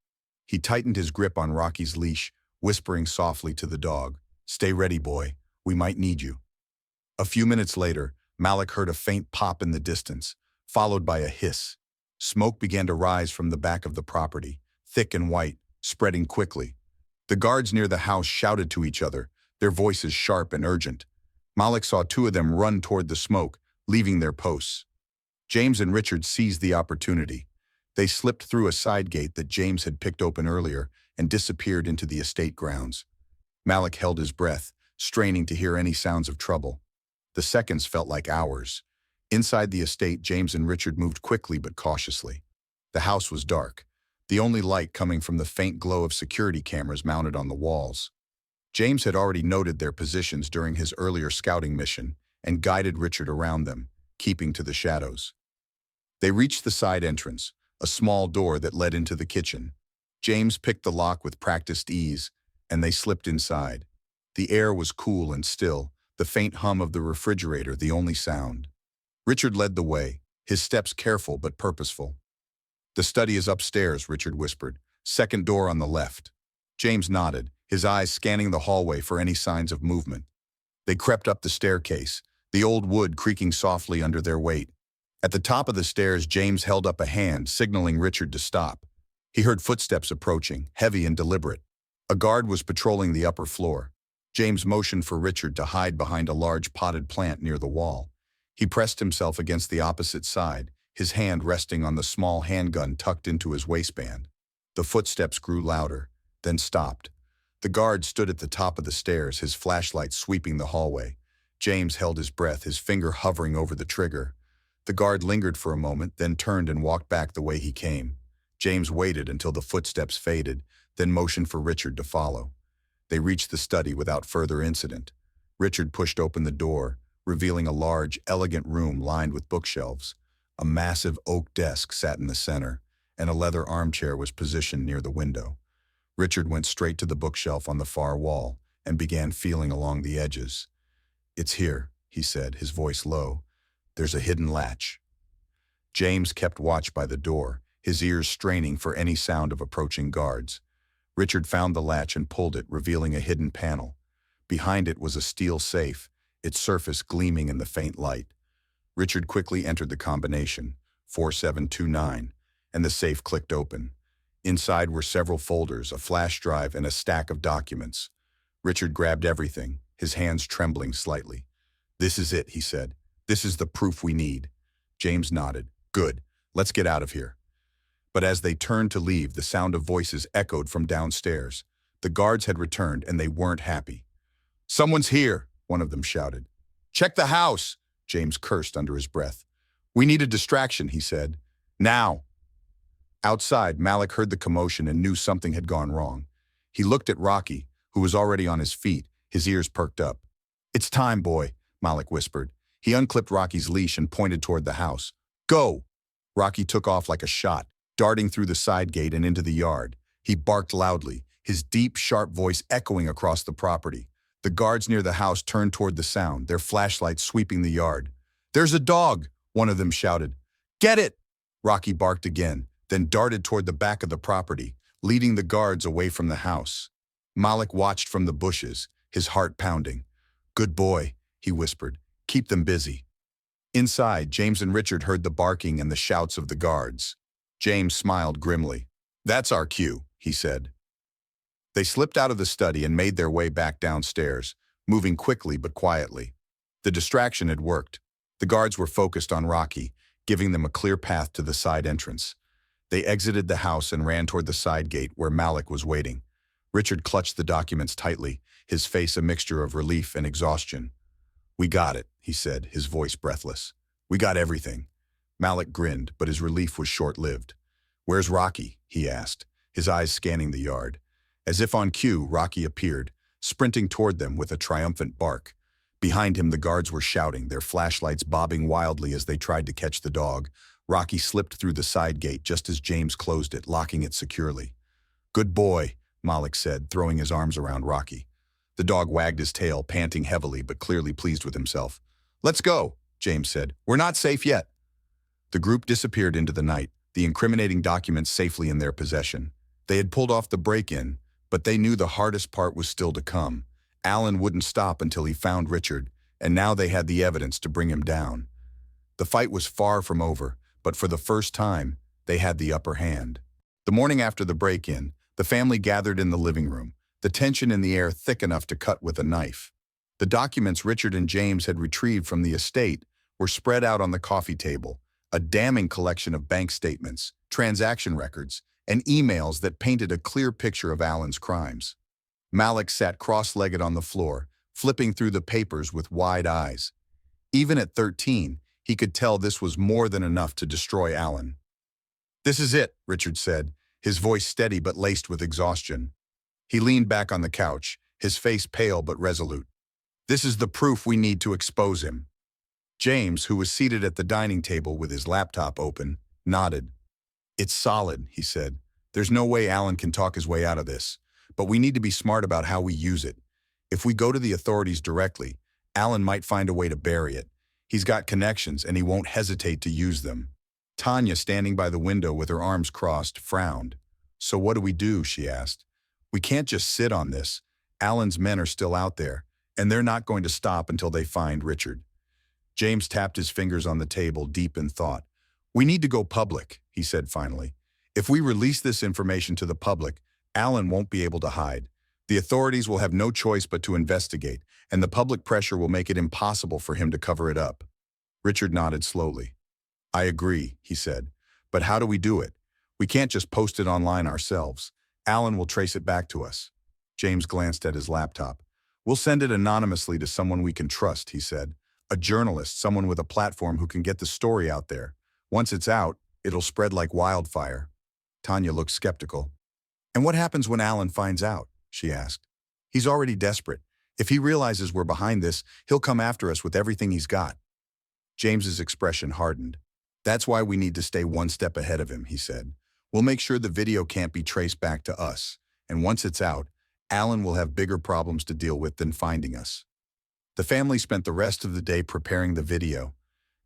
He tightened his grip on Rocky's leash, whispering softly to the dog, "Stay ready, boy. We might need you." A few minutes later, Malik heard a faint pop in the distance, followed by a hiss. Smoke began to rise from the back of the property, thick and white, spreading quickly. The guards near the house shouted to each other, their voices sharp and urgent. Malik saw 2 of them run toward the smoke, leaving their posts. James and Richard seized the opportunity. They slipped through a side gate that James had picked open earlier and disappeared into the estate grounds. Malik held his breath, straining to hear any sounds of trouble. The seconds felt like hours. Inside the estate, James and Richard moved quickly but cautiously. The house was dark. the only light coming from the faint glow of security cameras mounted on the walls. James had already noted their positions during his earlier scouting mission and guided Richard around them, keeping to the shadows. They reached the side entrance, a small door that led into the kitchen. James picked the lock with practiced ease, and they slipped inside. The air was cool and still, the faint hum of the refrigerator the only sound. Richard led the way, his steps careful but purposeful. "The study is upstairs," Richard whispered. "Second door on the left." James nodded, his eyes scanning the hallway for any signs of movement. They crept up the staircase, the old wood creaking softly under their weight. At the top of the stairs, James held up a hand, signaling Richard to stop. He heard footsteps approaching, heavy and deliberate. A guard was patrolling the upper floor. James motioned for Richard to hide behind a large potted plant near the wall. He pressed himself against the opposite side, his hand resting on the small handgun tucked into his waistband. The footsteps grew louder, then stopped. The guard stood at the top of the stairs, his flashlight sweeping the hallway. James held his breath, his finger hovering over the trigger. The guard lingered for a moment, then turned and walked back the way he came. James waited until the footsteps faded, then motioned for Richard to follow. They reached the study without further incident. Richard pushed open the door, revealing a large, elegant room lined with bookshelves. A massive oak desk sat in the center, and a leather armchair was positioned near the window. Richard went straight to the bookshelf on the far wall and began feeling along the edges. "It's here," he said, his voice low. "There's a hidden latch." James kept watch by the door, his ears straining for any sound of approaching guards. Richard found the latch and pulled it, revealing a hidden panel. Behind it was a steel safe, its surface gleaming in the faint light. Richard quickly entered the combination, 4729, and the safe clicked open. Inside were several folders, a flash drive, and a stack of documents. Richard grabbed everything, his hands trembling slightly. "This is it," he said. "This is the proof we need." James nodded. "Good. Let's get out of here." But as they turned to leave, the sound of voices echoed from downstairs. The guards had returned, and they weren't happy. "Someone's here," one of them shouted. "Check the house," James cursed under his breath. "We need a distraction," he said. "Now." Outside, Malik heard the commotion and knew something had gone wrong. He looked at Rocky, who was already on his feet, his ears perked up. "It's time, boy," Malik whispered. He unclipped Rocky's leash and pointed toward the house. "Go!" Rocky took off like a shot, darting through the side gate and into the yard. He barked loudly, his deep, sharp voice echoing across the property. The guards near the house turned toward the sound, their flashlights sweeping the yard. "There's a dog!" one of them shouted. "Get it!" Rocky barked again, then darted toward the back of the property, leading the guards away from the house. Malik watched from the bushes, his heart pounding. "Good boy," he whispered. "Keep them busy." Inside, James and Richard heard the barking and the shouts of the guards. James smiled grimly. "That's our cue," he said. They slipped out of the study and made their way back downstairs, moving quickly but quietly. The distraction had worked. The guards were focused on Rocky, giving them a clear path to the side entrance. They exited the house and ran toward the side gate where Malik was waiting. Richard clutched the documents tightly, his face a mixture of relief and exhaustion. "We got it," he said, his voice breathless. "We got everything." Malik grinned, but his relief was short-lived. "Where's Rocky?" he asked, his eyes scanning the yard. As if on cue, Rocky appeared, sprinting toward them with a triumphant bark. Behind him, the guards were shouting, their flashlights bobbing wildly as they tried to catch the dog. Rocky slipped through the side gate just as James closed it, locking it securely. "Good boy," Malik said, throwing his arms around Rocky. The dog wagged his tail, panting heavily but clearly pleased with himself. "Let's go," James said. "We're not safe yet." The group disappeared into the night, the incriminating documents safely in their possession. They had pulled off the break-in, but they knew the hardest part was still to come. Allan wouldn't stop until he found Richard, and now they had the evidence to bring him down. The fight was far from over, but for the first time, they had the upper hand. The morning after the break-in, the family gathered in the living room, the tension in the air thick enough to cut with a knife. The documents Richard and James had retrieved from the estate were spread out on the coffee table, a damning collection of bank statements, transaction records, and emails that painted a clear picture of Allan's crimes. Malik sat cross-legged on the floor, flipping through the papers with wide eyes. Even at 13, he could tell this was more than enough to destroy Allan. "This is it," Richard said, his voice steady but laced with exhaustion. He leaned back on the couch, his face pale but resolute. "This is the proof we need to expose him." James, who was seated at the dining table with his laptop open, nodded. "It's solid," he said. "There's no way Allan can talk his way out of this, but we need to be smart about how we use it. If we go to the authorities directly, Allan might find a way to bury it. He's got connections and he won't hesitate to use them." Tanya, standing by the window with her arms crossed, frowned. "So what do we do?" she asked. "We can't just sit on this. Allan's men are still out there, and they're not going to stop until they find Richard." James tapped his fingers on the table, deep in thought. "We need to go public," he said finally. "If we release this information to the public, Allan won't be able to hide. The authorities will have no choice but to investigate, and the public pressure will make it impossible for him to cover it up." Richard nodded slowly. "I agree," he said. "But how do we do it? We can't just post it online ourselves. Allan will trace it back to us." James glanced at his laptop. "We'll send it anonymously to someone we can trust," he said. "A journalist, someone with a platform who can get the story out there. Once it's out, it'll spread like wildfire." Tanya looked skeptical. "And what happens when Allan finds out?" she asked. "He's already desperate. If he realizes we're behind this, he'll come after us with everything he's got." James's expression hardened. "That's why we need to stay one step ahead of him," he said. "We'll make sure the video can't be traced back to us. And once it's out, Allan will have bigger problems to deal with than finding us." The family spent the rest of the day preparing the video.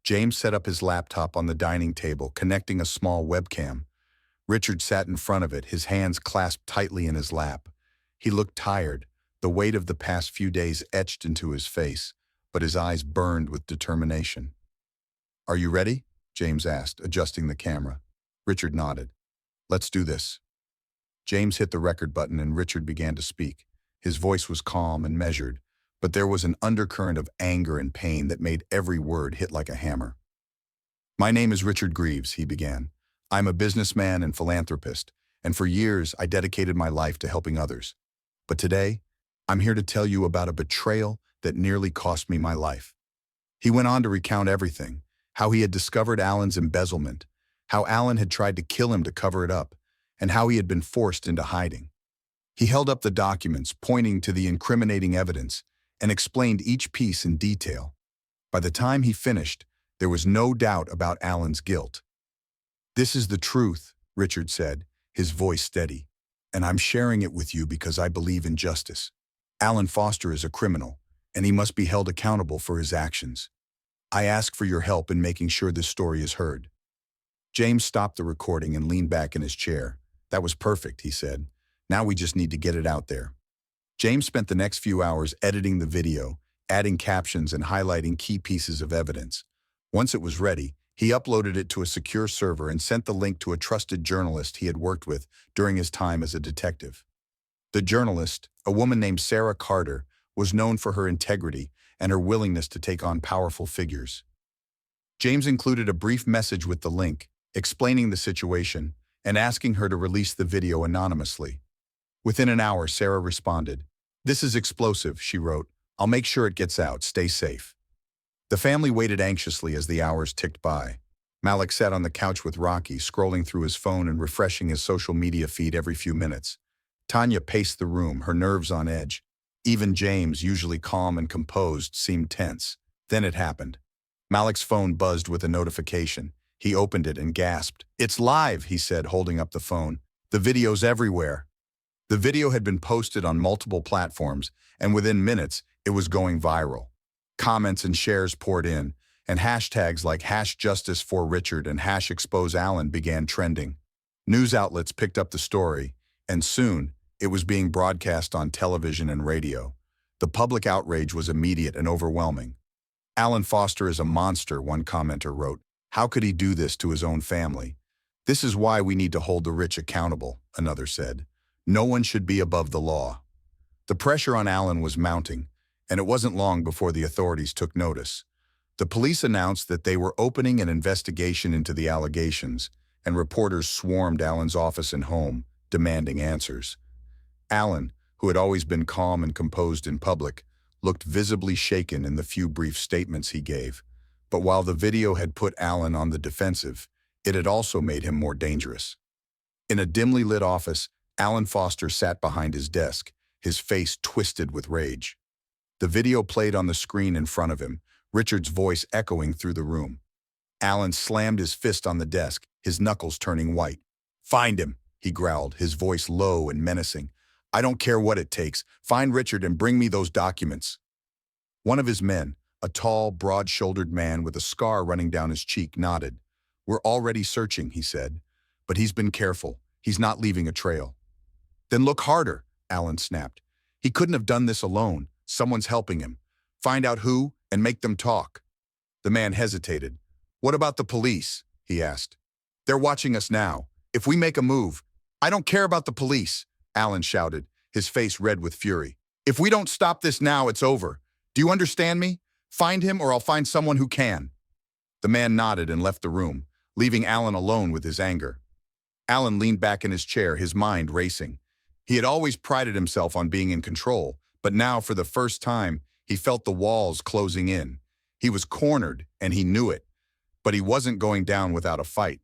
James set up his laptop on the dining table, connecting a small webcam. Richard sat in front of it, his hands clasped tightly in his lap. He looked tired, the weight of the past few days etched into his face, but his eyes burned with determination. "Are you ready?" James asked, adjusting the camera. Richard nodded. "Let's do this." James hit the record button and Richard began to speak. His voice was calm and measured, but there was an undercurrent of anger and pain that made every word hit like a hammer. "My name is Richard Greaves," he began. "I'm a businessman and philanthropist, and for years I dedicated my life to helping others. But today, I'm here to tell you about a betrayal that nearly cost me my life." He went on to recount everything, how he had discovered Allan's embezzlement, how Allan had tried to kill him to cover it up, and how he had been forced into hiding. He held up the documents, pointing to the incriminating evidence, and explained each piece in detail. By the time he finished, there was no doubt about Allan's guilt. "This is the truth," Richard said, his voice steady, "and I'm sharing it with you because I believe in justice. Allan Foster is a criminal, and he must be held accountable for his actions. I ask for your help in making sure this story is heard." James stopped the recording and leaned back in his chair. "That was perfect," he said. "Now we just need to get it out there." James spent the next few hours editing the video, adding captions and highlighting key pieces of evidence. Once it was ready, he uploaded it to a secure server and sent the link to a trusted journalist he had worked with during his time as a detective. The journalist, a woman named Sarah Carter, was known for her integrity and her willingness to take on powerful figures. James included a brief message with the link, explaining the situation and asking her to release the video anonymously. Within an hour, Sarah responded. "This is explosive," she wrote. "I'll make sure it gets out. Stay safe." The family waited anxiously as the hours ticked by. Malik sat on the couch with Rocky, scrolling through his phone and refreshing his social media feed every few minutes. Tanya paced the room, her nerves on edge. Even James, usually calm and composed, seemed tense. Then it happened. Malik's phone buzzed with a notification. He opened it and gasped. "It's live," he said, holding up the phone. "The video's everywhere." The video had been posted on multiple platforms, and within minutes, it was going viral. Comments and shares poured in, and hashtags like #JusticeForRichard and #ExposeAllan began trending. News outlets picked up the story, and soon, it was being broadcast on television and radio. The public outrage was immediate and overwhelming. "Allan Foster is a monster," one commenter wrote. "How could he do this to his own family? This is why we need to hold the rich accountable," another said. "No one should be above the law." The pressure on Allan was mounting, and it wasn't long before the authorities took notice. The police announced that they were opening an investigation into the allegations, and reporters swarmed Allan's office and home, demanding answers. Allan, who had always been calm and composed in public, looked visibly shaken in the few brief statements he gave. But while the video had put Allan on the defensive, it had also made him more dangerous. In a dimly lit office, Allan Foster sat behind his desk, his face twisted with rage. The video played on the screen in front of him, Richard's voice echoing through the room. Allan slammed his fist on the desk, his knuckles turning white. "Find him," he growled, his voice low and menacing. "I don't care what it takes. Find Richard and bring me those documents." One of his men, a tall, broad-shouldered man with a scar running down his cheek, nodded. "We're already searching," he said. "But he's been careful. He's not leaving a trail." "Then look harder," Allan snapped. "He couldn't have done this alone. Someone's helping him. Find out who and make them talk." The man hesitated. "What about the police?" he asked. "They're watching us now. If we make a move—" "I don't care about the police," Allan shouted, his face red with fury. "If we don't stop this now, it's over. Do you understand me? Find him or I'll find someone who can." The man nodded and left the room, leaving Allan alone with his anger. Allan leaned back in his chair, his mind racing. He had always prided himself on being in control, but now, for the first time, he felt the walls closing in. He was cornered, and he knew it. But he wasn't going down without a fight.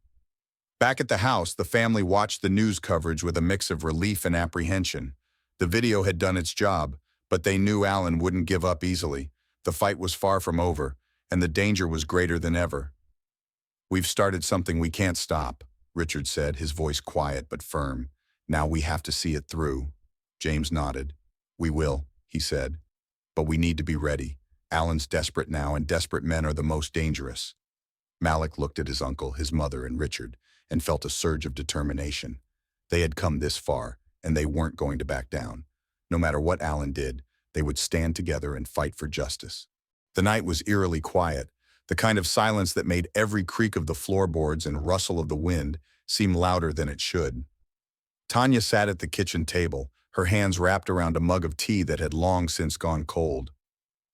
Back at the house, the family watched the news coverage with a mix of relief and apprehension. The video had done its job, but they knew Allan wouldn't give up easily. The fight was far from over, and the danger was greater than ever. "We've started something we can't stop," Richard said, his voice quiet but firm. "Now we have to see it through." James nodded. "We will," he said. "But we need to be ready. Allan's desperate now, and desperate men are the most dangerous." Malik looked at his uncle, his mother, and Richard, and felt a surge of determination. They had come this far, and they weren't going to back down. No matter what Allan did, they would stand together and fight for justice. The night was eerily quiet, the kind of silence that made every creak of the floorboards and rustle of the wind seem louder than it should. Tanya sat at the kitchen table, her hands wrapped around a mug of tea that had long since gone cold.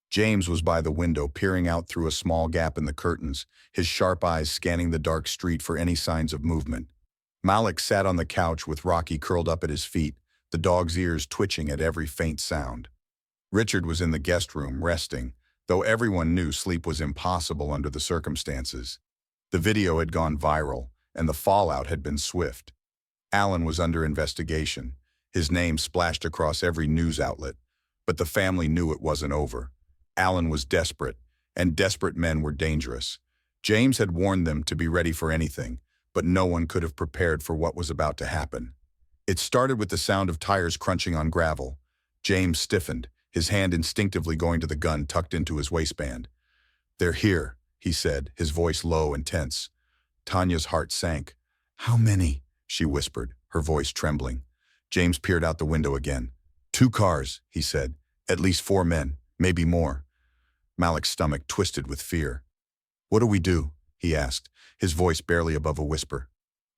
James was by the window, peering out through a small gap in the curtains, his sharp eyes scanning the dark street for any signs of movement. Malik sat on the couch with Rocky curled up at his feet, the dog's ears twitching at every faint sound. Richard was in the guest room, resting, though everyone knew sleep was impossible under the circumstances. The video had gone viral, and the fallout had been swift. Allan was under investigation. His name splashed across every news outlet, but the family knew it wasn't over. Allan was desperate, and desperate men were dangerous. James had warned them to be ready for anything, but no one could have prepared for what was about to happen. It started with the sound of tires crunching on gravel. James stiffened, his hand instinctively going to the gun tucked into his waistband. "They're here," he said, his voice low and tense. Tanya's heart sank. "How many?" she whispered, her voice trembling. James peered out the window again. "2 cars," he said. "At least 4 men, maybe more." Malik's stomach twisted with fear. "What do we do?" he asked, his voice barely above a whisper.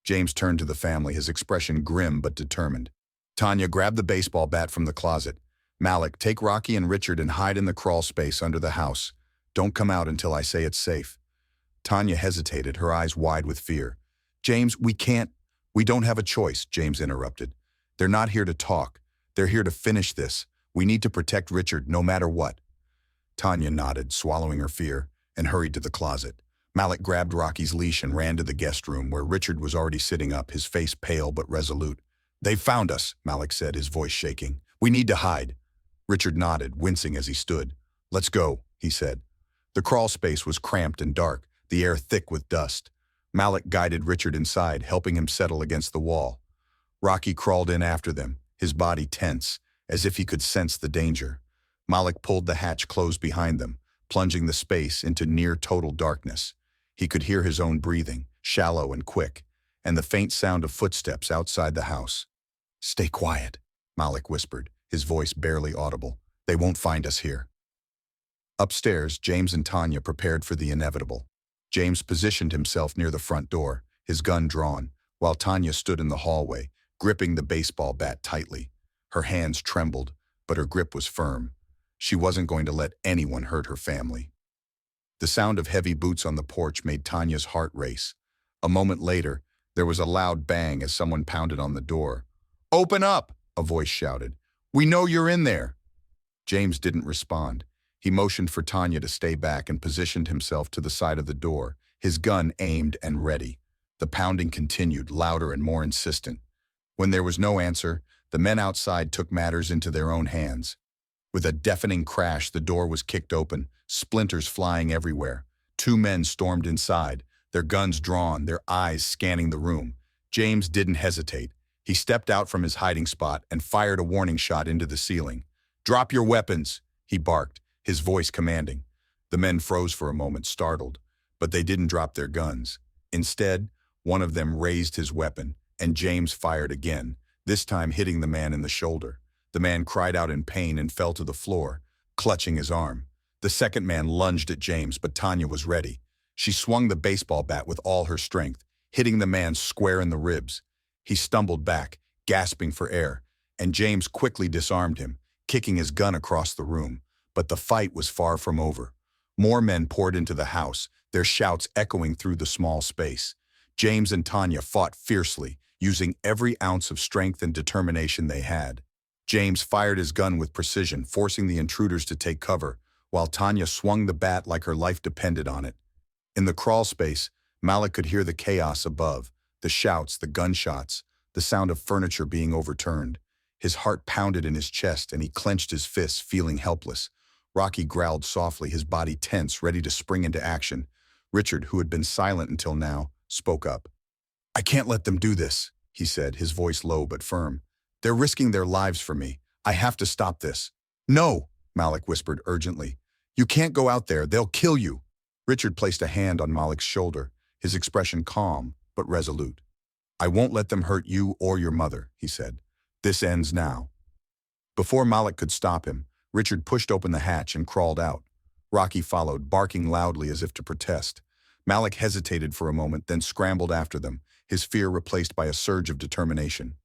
James turned to the family, his expression grim but determined. "Tanya, grab the baseball bat from the closet. Malik, take Rocky and Richard and hide in the crawl space under the house. Don't come out until I say it's safe." Tanya hesitated, her eyes wide with fear. "James, we can't—" "We don't have a choice," James interrupted. "They're not here to talk. They're here to finish this. We need to protect Richard no matter what." Tanya nodded, swallowing her fear, and hurried to the closet. Malik grabbed Rocky's leash and ran to the guest room where Richard was already sitting up, his face pale but resolute. "They've found us," Malik said, his voice shaking. "We need to hide." Richard nodded, wincing as he stood. "Let's go," he said. The crawl space was cramped and dark, the air thick with dust. Malik guided Richard inside, helping him settle against the wall. Rocky crawled in after them, his body tense, as if he could sense the danger. Malik pulled the hatch closed behind them, plunging the space into near-total darkness. He could hear his own breathing, shallow and quick, and the faint sound of footsteps outside the house. "Stay quiet," Malik whispered, his voice barely audible. "They won't find us here." Upstairs, James and Tanya prepared for the inevitable. James positioned himself near the front door, his gun drawn, while Tanya stood in the hallway, gripping the baseball bat tightly. Her hands trembled, but her grip was firm. She wasn't going to let anyone hurt her family. The sound of heavy boots on the porch made Tanya's heart race. A moment later, there was a loud bang as someone pounded on the door. "Open up!" a voice shouted. "We know you're in there!" James didn't respond. He motioned for Tanya to stay back and positioned himself to the side of the door, his gun aimed and ready. The pounding continued, louder and more insistent. When there was no answer, the men outside took matters into their own hands. With a deafening crash, the door was kicked open, splinters flying everywhere. Two men stormed inside, their guns drawn, their eyes scanning the room. James didn't hesitate. He stepped out from his hiding spot and fired a warning shot into the ceiling. "Drop your weapons," he barked, his voice commanding. The men froze for a moment, startled, but they didn't drop their guns. Instead, one of them raised his weapon, and James fired again, this time hitting the man in the shoulder. The man cried out in pain and fell to the floor, clutching his arm. The second man lunged at James, but Tanya was ready. She swung the baseball bat with all her strength, hitting the man square in the ribs. He stumbled back, gasping for air, and James quickly disarmed him, kicking his gun across the room. But the fight was far from over. More men poured into the house, their shouts echoing through the small space. James and Tanya fought fiercely, using every ounce of strength and determination they had. James fired his gun with precision, forcing the intruders to take cover, while Tanya swung the bat like her life depended on it. In the crawl space, Malik could hear the chaos above, the shouts, the gunshots, the sound of furniture being overturned. His heart pounded in his chest and he clenched his fists, feeling helpless. Rocky growled softly, his body tense, ready to spring into action. Richard, who had been silent until now, spoke up. "I can't let them do this," he said, his voice low but firm. "They're risking their lives for me. I have to stop this." "No," Malik whispered urgently. "You can't go out there. They'll kill you." Richard placed a hand on Malik's shoulder, his expression calm but resolute. "I won't let them hurt you or your mother," he said. "This ends now." Before Malik could stop him, Richard pushed open the hatch and crawled out. Rocky followed, barking loudly as if to protest. Malik hesitated for a moment, then scrambled after them, his fear replaced by a surge of determination.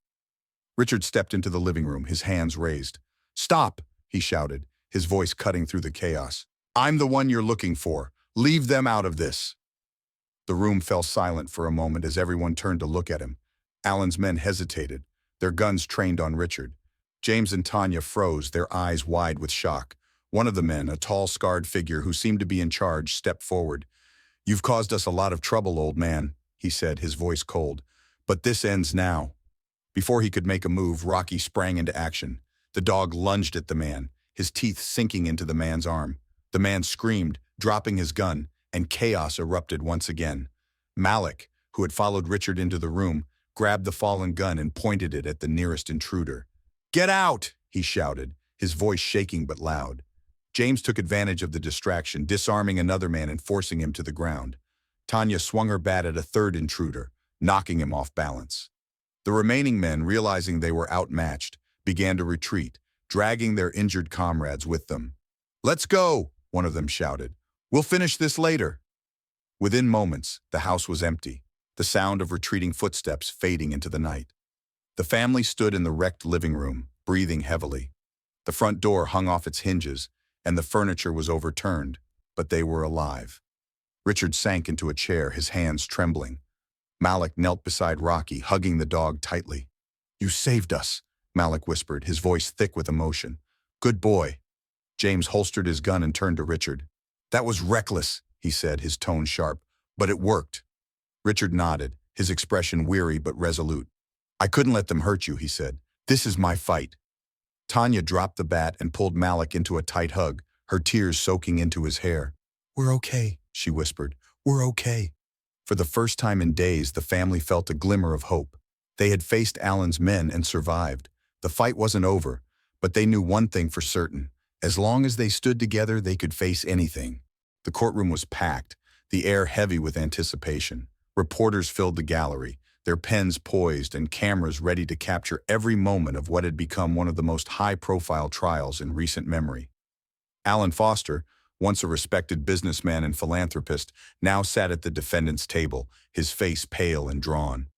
Richard stepped into the living room, his hands raised. "Stop!" he shouted, his voice cutting through the chaos. "I'm the one you're looking for. Leave them out of this." The room fell silent for a moment as everyone turned to look at him. Allan's men hesitated, their guns trained on Richard. James and Tanya froze, their eyes wide with shock. One of the men, a tall, scarred figure who seemed to be in charge, stepped forward. "You've caused us a lot of trouble, old man," he said, his voice cold. "But this ends now." Before he could make a move, Rocky sprang into action. The dog lunged at the man, his teeth sinking into the man's arm. The man screamed, dropping his gun, and chaos erupted once again. Malik, who had followed Richard into the room, grabbed the fallen gun and pointed it at the nearest intruder. "Get out!" he shouted, his voice shaking but loud. James took advantage of the distraction, disarming another man and forcing him to the ground. Tanya swung her bat at a third intruder, knocking him off balance. The remaining men, realizing they were outmatched, began to retreat, dragging their injured comrades with them. "Let's go!" one of them shouted. "We'll finish this later." Within moments, the house was empty, the sound of retreating footsteps fading into the night. The family stood in the wrecked living room, breathing heavily. The front door hung off its hinges, and the furniture was overturned, but they were alive. Richard sank into a chair, his hands trembling. Malik knelt beside Rocky, hugging the dog tightly. "You saved us," Malik whispered, his voice thick with emotion. "Good boy." James holstered his gun and turned to Richard. "That was reckless," he said, his tone sharp, "but it worked." Richard nodded, his expression weary but resolute. "I couldn't let them hurt you," he said. "This is my fight." Tanya dropped the bat and pulled Malik into a tight hug, her tears soaking into his hair. "We're okay," she whispered. "We're okay." For the first time in days, the family felt a glimmer of hope. They had faced Allan's men and survived. The fight wasn't over, but they knew one thing for certain. As long as they stood together, they could face anything. The courtroom was packed, the air heavy with anticipation. Reporters filled the gallery, their pens poised and cameras ready to capture every moment of what had become one of the most high-profile trials in recent memory. Allan Foster, once a respected businessman and philanthropist, now sat at the defendant's table, his face pale and drawn.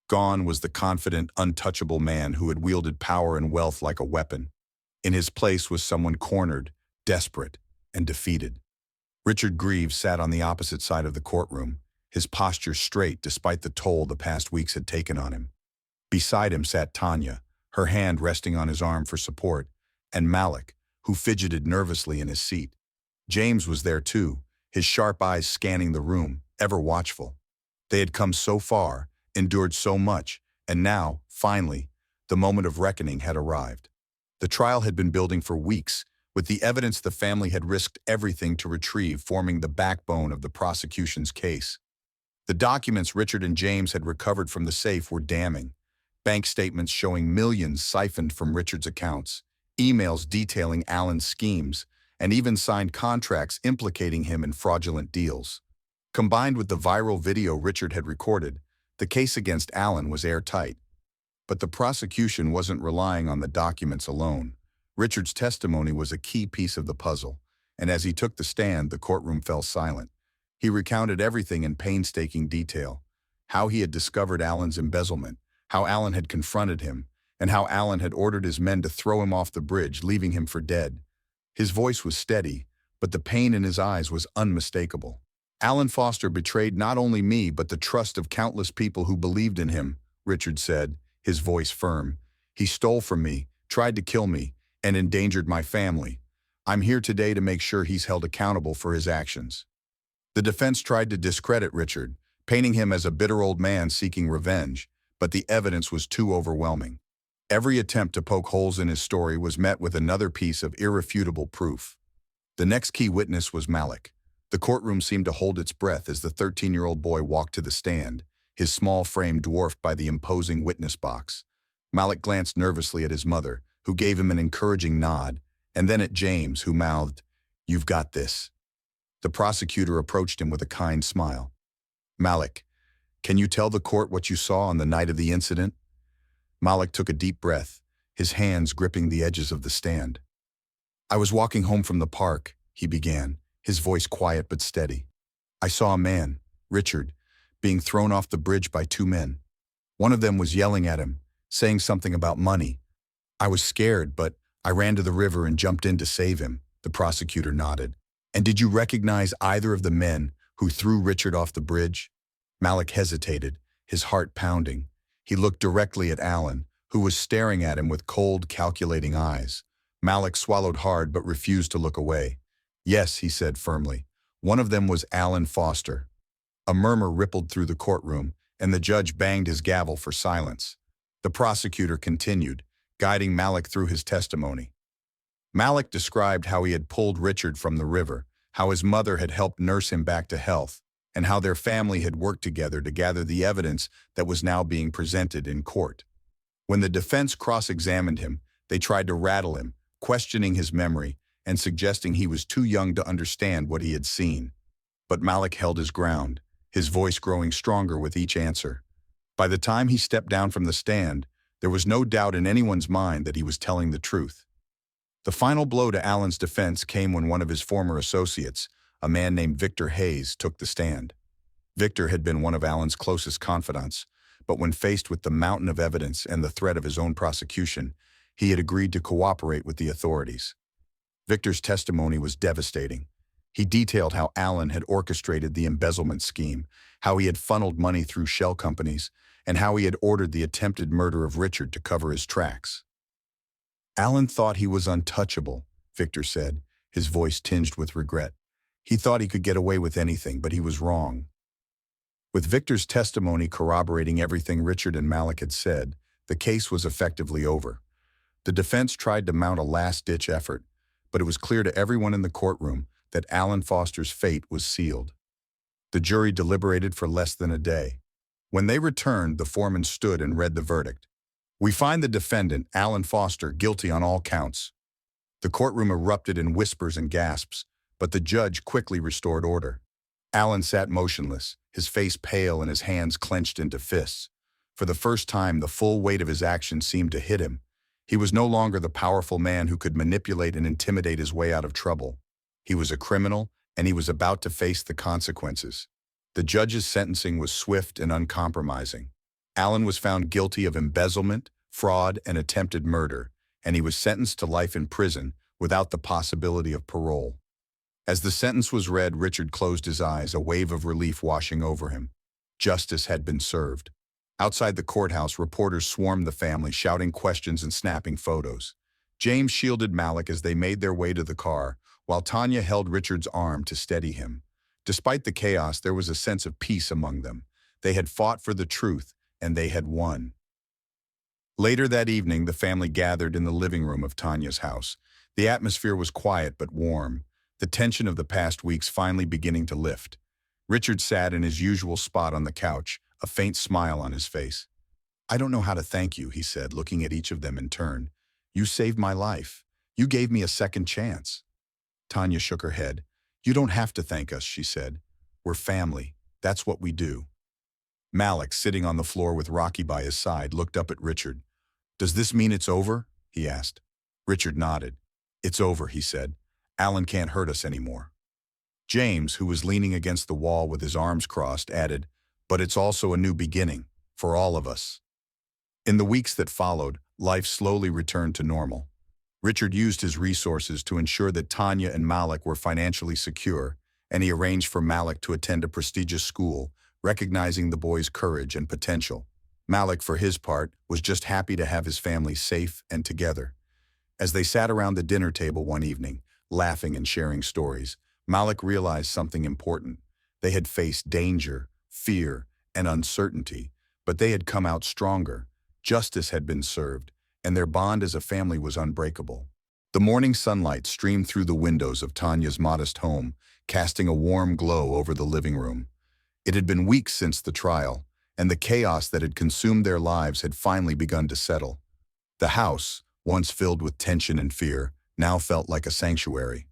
Gone was the confident, untouchable man who had wielded power and wealth like a weapon. In his place was someone cornered, desperate, and defeated. Richard Greaves sat on the opposite side of the courtroom, his posture straight despite the toll the past weeks had taken on him. Beside him sat Tanya, her hand resting on his arm for support, and Malik, who fidgeted nervously in his seat. James was there too, his sharp eyes scanning the room, ever watchful. They had come so far, endured so much, and now, finally, the moment of reckoning had arrived. The trial had been building for weeks, with the evidence the family had risked everything to retrieve forming the backbone of the prosecution's case. The documents Richard and James had recovered from the safe were damning. Bank statements showing millions siphoned from Richard's accounts, emails detailing Allan's schemes, and even signed contracts implicating him in fraudulent deals. Combined with the viral video Richard had recorded, the case against Allan was airtight. But the prosecution wasn't relying on the documents alone. Richard's testimony was a key piece of the puzzle, and as he took the stand, the courtroom fell silent. He recounted everything in painstaking detail: how he had discovered Allan's embezzlement, how Allan had confronted him, and how Allan had ordered his men to throw him off the bridge, leaving him for dead. His voice was steady, but the pain in his eyes was unmistakable. "Allan Foster betrayed not only me but the trust of countless people who believed in him," Richard said, his voice firm. "He stole from me, tried to kill me, and endangered my family. I'm here today to make sure he's held accountable for his actions." The defense tried to discredit Richard, painting him as a bitter old man seeking revenge, but the evidence was too overwhelming. Every attempt to poke holes in his story was met with another piece of irrefutable proof. The next key witness was Malik. The courtroom seemed to hold its breath as the 13-year-old boy walked to the stand, his small frame dwarfed by the imposing witness box. Malik glanced nervously at his mother, who gave him an encouraging nod, and then at James, who mouthed, "You've got this." The prosecutor approached him with a kind smile. "Malik, can you tell the court what you saw on the night of the incident?" Malik took a deep breath, his hands gripping the edges of the stand. "I was walking home from the park," he began, his voice quiet but steady. "I saw a man, Richard, being thrown off the bridge by two men. One of them was yelling at him, saying something about money. I was scared, but I ran to the river and jumped in to save him," the prosecutor nodded. "And did you recognize either of the men who threw Richard off the bridge?" Malik hesitated, his heart pounding. He looked directly at Allan, who was staring at him with cold, calculating eyes. Malik swallowed hard but refused to look away. "Yes," he said firmly. "One of them was Allan Foster." A murmur rippled through the courtroom, and the judge banged his gavel for silence. The prosecutor continued, guiding Malik through his testimony. Malik described how he had pulled Richard from the river, how his mother had helped nurse him back to health, and how their family had worked together to gather the evidence that was now being presented in court. When the defense cross-examined him, they tried to rattle him, questioning his memory and suggesting he was too young to understand what he had seen. But Malik held his ground, his voice growing stronger with each answer. By the time he stepped down from the stand, there was no doubt in anyone's mind that he was telling the truth. The final blow to Allan's defense came when one of his former associates, a man named Victor Hayes, took the stand. Victor had been one of Allan's closest confidants, but when faced with the mountain of evidence and the threat of his own prosecution, he had agreed to cooperate with the authorities. Victor's testimony was devastating. He detailed how Allan had orchestrated the embezzlement scheme, how he had funneled money through shell companies, and how he had ordered the attempted murder of Richard to cover his tracks. "Allan thought he was untouchable," Victor said, his voice tinged with regret. "He thought he could get away with anything, but he was wrong." With Victor's testimony corroborating everything Richard and Malik had said, the case was effectively over. The defense tried to mount a last-ditch effort, but it was clear to everyone in the courtroom that Allan Foster's fate was sealed. The jury deliberated for less than a day. When they returned, the foreman stood and read the verdict. "We find the defendant, Allan Foster, guilty on all counts." The courtroom erupted in whispers and gasps, but the judge quickly restored order. Allan sat motionless, his face pale and his hands clenched into fists. For the first time, the full weight of his actions seemed to hit him. He was no longer the powerful man who could manipulate and intimidate his way out of trouble. He was a criminal, and he was about to face the consequences. The judge's sentencing was swift and uncompromising. Allan was found guilty of embezzlement, fraud, and attempted murder, and he was sentenced to life in prison without the possibility of parole. As the sentence was read, Richard closed his eyes, a wave of relief washing over him. Justice had been served. Outside the courthouse, reporters swarmed the family, shouting questions and snapping photos. James shielded Malik as they made their way to the car, while Tanya held Richard's arm to steady him. Despite the chaos, there was a sense of peace among them. They had fought for the truth, and they had won. Later that evening, the family gathered in the living room of Tanya's house. The atmosphere was quiet but warm, the tension of the past weeks finally beginning to lift. Richard sat in his usual spot on the couch, a faint smile on his face. "I don't know how to thank you," he said, looking at each of them in turn. "You saved my life. You gave me a second chance." Tanya shook her head. "You don't have to thank us," she said. "We're family. That's what we do." Malik, sitting on the floor with Rocky by his side, looked up at Richard. "Does this mean it's over?" he asked. Richard nodded. "It's over," he said. "Allan can't hurt us anymore." James, who was leaning against the wall with his arms crossed, added, "But it's also a new beginning, for all of us." In the weeks that followed, life slowly returned to normal. Richard used his resources to ensure that Tanya and Malik were financially secure, and he arranged for Malik to attend a prestigious school, recognizing the boy's courage and potential. Malik, for his part, was just happy to have his family safe and together. As they sat around the dinner table one evening, laughing and sharing stories, Malik realized something important. They had faced danger, fear, and uncertainty, but they had come out stronger. Justice had been served, and their bond as a family was unbreakable. The morning sunlight streamed through the windows of Tanya's modest home, casting a warm glow over the living room. It had been weeks since the trial, and the chaos that had consumed their lives had finally begun to settle. The house, once filled with tension and fear, now felt like a sanctuary.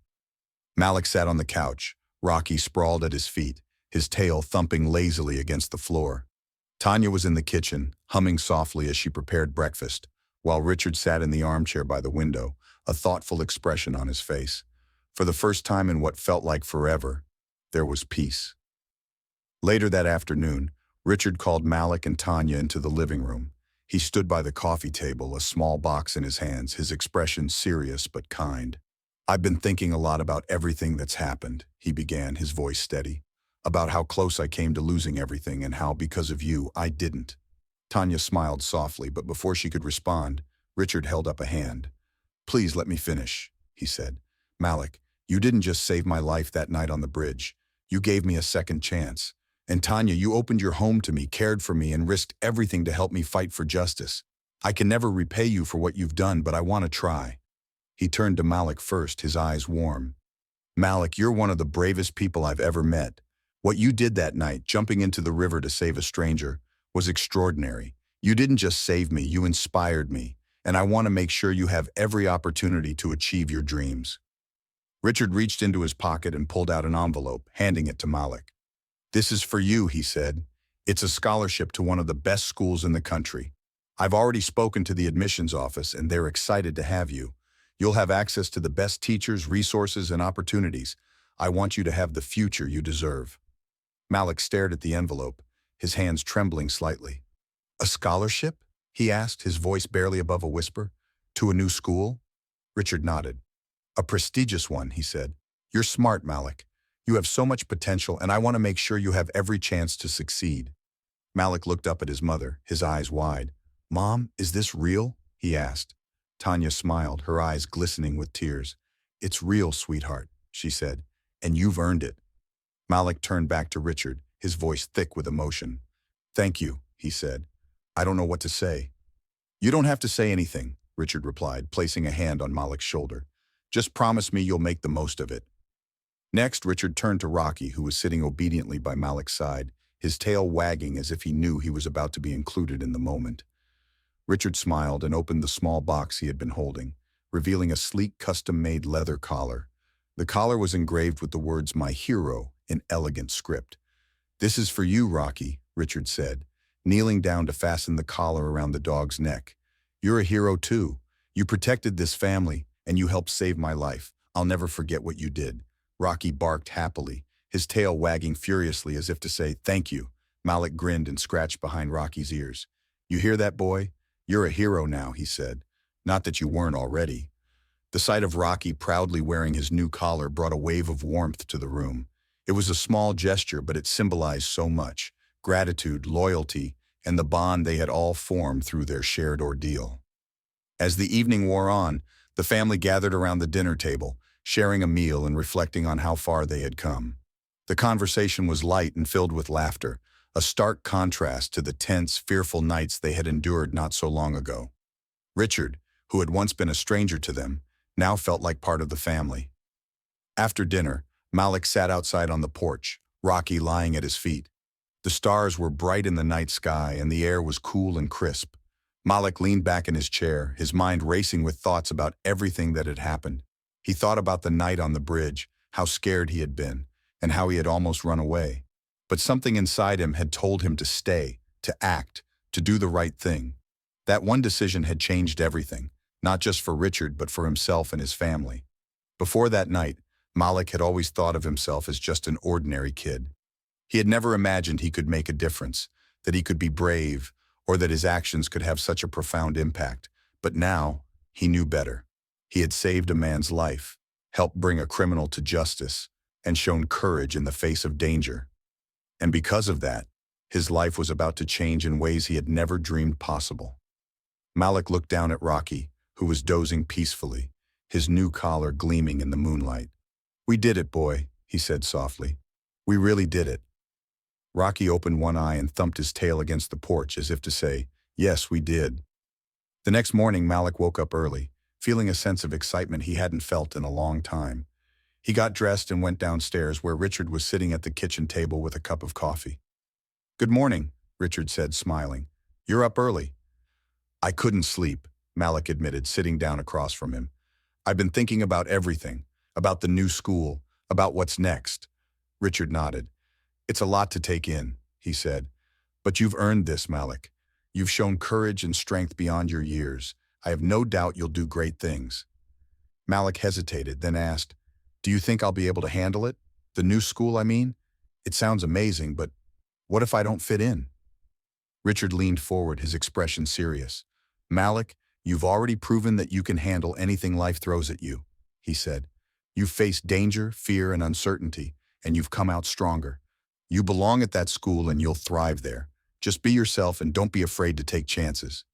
Malik sat on the couch, Rocky sprawled at his feet, his tail thumping lazily against the floor. Tanya was in the kitchen, humming softly as she prepared breakfast, while Richard sat in the armchair by the window, a thoughtful expression on his face. For the first time in what felt like forever, there was peace. Later that afternoon, Richard called Malik and Tanya into the living room. He stood by the coffee table, a small box in his hands, his expression serious but kind. "I've been thinking a lot about everything that's happened," he began, his voice steady. "About how close I came to losing everything and how, because of you, I didn't." Tanya smiled softly, but before she could respond, Richard held up a hand. "Please let me finish," he said. "Malik, you didn't just save my life that night on the bridge. You gave me a second chance. And Tanya, you opened your home to me, cared for me, and risked everything to help me fight for justice. I can never repay you for what you've done, but I want to try." He turned to Malik first, his eyes warm. "Malik, you're one of the bravest people I've ever met. What you did that night, jumping into the river to save a stranger, was extraordinary. You didn't just save me, you inspired me, and I want to make sure you have every opportunity to achieve your dreams." Richard reached into his pocket and pulled out an envelope, handing it to Malik. "This is for you," he said. "It's a scholarship to one of the best schools in the country. I've already spoken to the admissions office, and they're excited to have you. You'll have access to the best teachers, resources, and opportunities. I want you to have the future you deserve." Malik stared at the envelope, his hands trembling slightly. "A scholarship?" he asked, his voice barely above a whisper. "To a new school?" Richard nodded. "A prestigious one," he said. "You're smart, Malik. You have so much potential, and I want to make sure you have every chance to succeed." Malik looked up at his mother, his eyes wide. "Mom, is this real?" he asked. Tanya smiled, her eyes glistening with tears. "It's real, sweetheart," she said, "and you've earned it." Malik turned back to Richard, his voice thick with emotion. "Thank you," he said. "I don't know what to say." "You don't have to say anything," Richard replied, placing a hand on Malik's shoulder. "Just promise me you'll make the most of it." Next, Richard turned to Rocky, who was sitting obediently by Malik's side, his tail wagging as if he knew he was about to be included in the moment. Richard smiled and opened the small box he had been holding, revealing a sleek, custom-made leather collar. The collar was engraved with the words, "My hero," in elegant script. "This is for you, Rocky," Richard said, kneeling down to fasten the collar around the dog's neck. "You're a hero too. You protected this family, and you helped save my life. I'll never forget what you did." Rocky barked happily, his tail wagging furiously as if to say, "Thank you." Malik grinned and scratched behind Rocky's ears. "You hear that, boy? You're a hero now," he said. "Not that you weren't already." The sight of Rocky proudly wearing his new collar brought a wave of warmth to the room. It was a small gesture, but it symbolized so much: gratitude, loyalty, and the bond they had all formed through their shared ordeal. As the evening wore on, the family gathered around the dinner table, sharing a meal and reflecting on how far they had come. The conversation was light and filled with laughter, a stark contrast to the tense, fearful nights they had endured not so long ago. Richard, who had once been a stranger to them, now felt like part of the family. After dinner, Malik sat outside on the porch, Rocky lying at his feet. The stars were bright in the night sky and the air was cool and crisp. Malik leaned back in his chair, his mind racing with thoughts about everything that had happened. He thought about the night on the bridge, how scared he had been, and how he had almost run away. But something inside him had told him to stay, to act, to do the right thing. That one decision had changed everything, not just for Richard but for himself and his family. Before that night, Malik had always thought of himself as just an ordinary kid. He had never imagined he could make a difference, that he could be brave, or that his actions could have such a profound impact. But now, he knew better. He had saved a man's life, helped bring a criminal to justice, and shown courage in the face of danger. And because of that, his life was about to change in ways he had never dreamed possible. Malik looked down at Rocky, who was dozing peacefully, his new collar gleaming in the moonlight. "We did it, boy," he said softly. "We really did it." Rocky opened one eye and thumped his tail against the porch as if to say, "Yes, we did." The next morning, Malik woke up early, feeling a sense of excitement he hadn't felt in a long time. He got dressed and went downstairs where Richard was sitting at the kitchen table with a cup of coffee. "Good morning," Richard said, smiling. "You're up early." "I couldn't sleep," Malik admitted, sitting down across from him. "I've been thinking about everything, about the new school, about what's next." Richard nodded. "It's a lot to take in," he said. "But you've earned this, Malik. You've shown courage and strength beyond your years. I have no doubt you'll do great things." Malik hesitated, then asked, "Do you think I'll be able to handle it? The new school, I mean? It sounds amazing, but what if I don't fit in?" Richard leaned forward, his expression serious. "Malik, you've already proven that you can handle anything life throws at you," he said. "You've faced danger, fear, and uncertainty, and you've come out stronger. You belong at that school and you'll thrive there. Just be yourself and don't be afraid to take chances."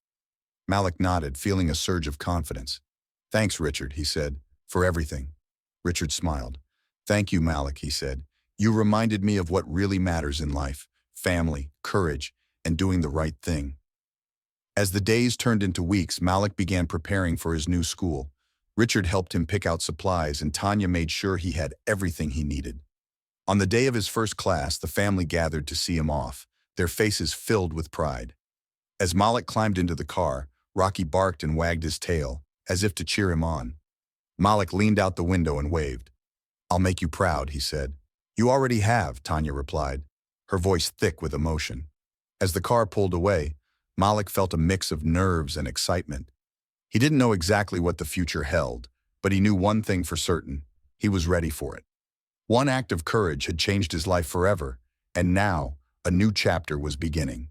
Malik nodded, feeling a surge of confidence. "Thanks, Richard," he said, "for everything." Richard smiled. "Thank you, Malik," he said. "You reminded me of what really matters in life: family, courage, and doing the right thing." As the days turned into weeks, Malik began preparing for his new school. Richard helped him pick out supplies, and Tanya made sure he had everything he needed. On the day of his first class, the family gathered to see him off, their faces filled with pride. As Malik climbed into the car, Rocky barked and wagged his tail, as if to cheer him on. Malik leaned out the window and waved. "I'll make you proud," he said. "You already have," Tanya replied, her voice thick with emotion. As the car pulled away, Malik felt a mix of nerves and excitement. He didn't know exactly what the future held, but he knew one thing for certain: he was ready for it. One act of courage had changed his life forever, and now a new chapter was beginning.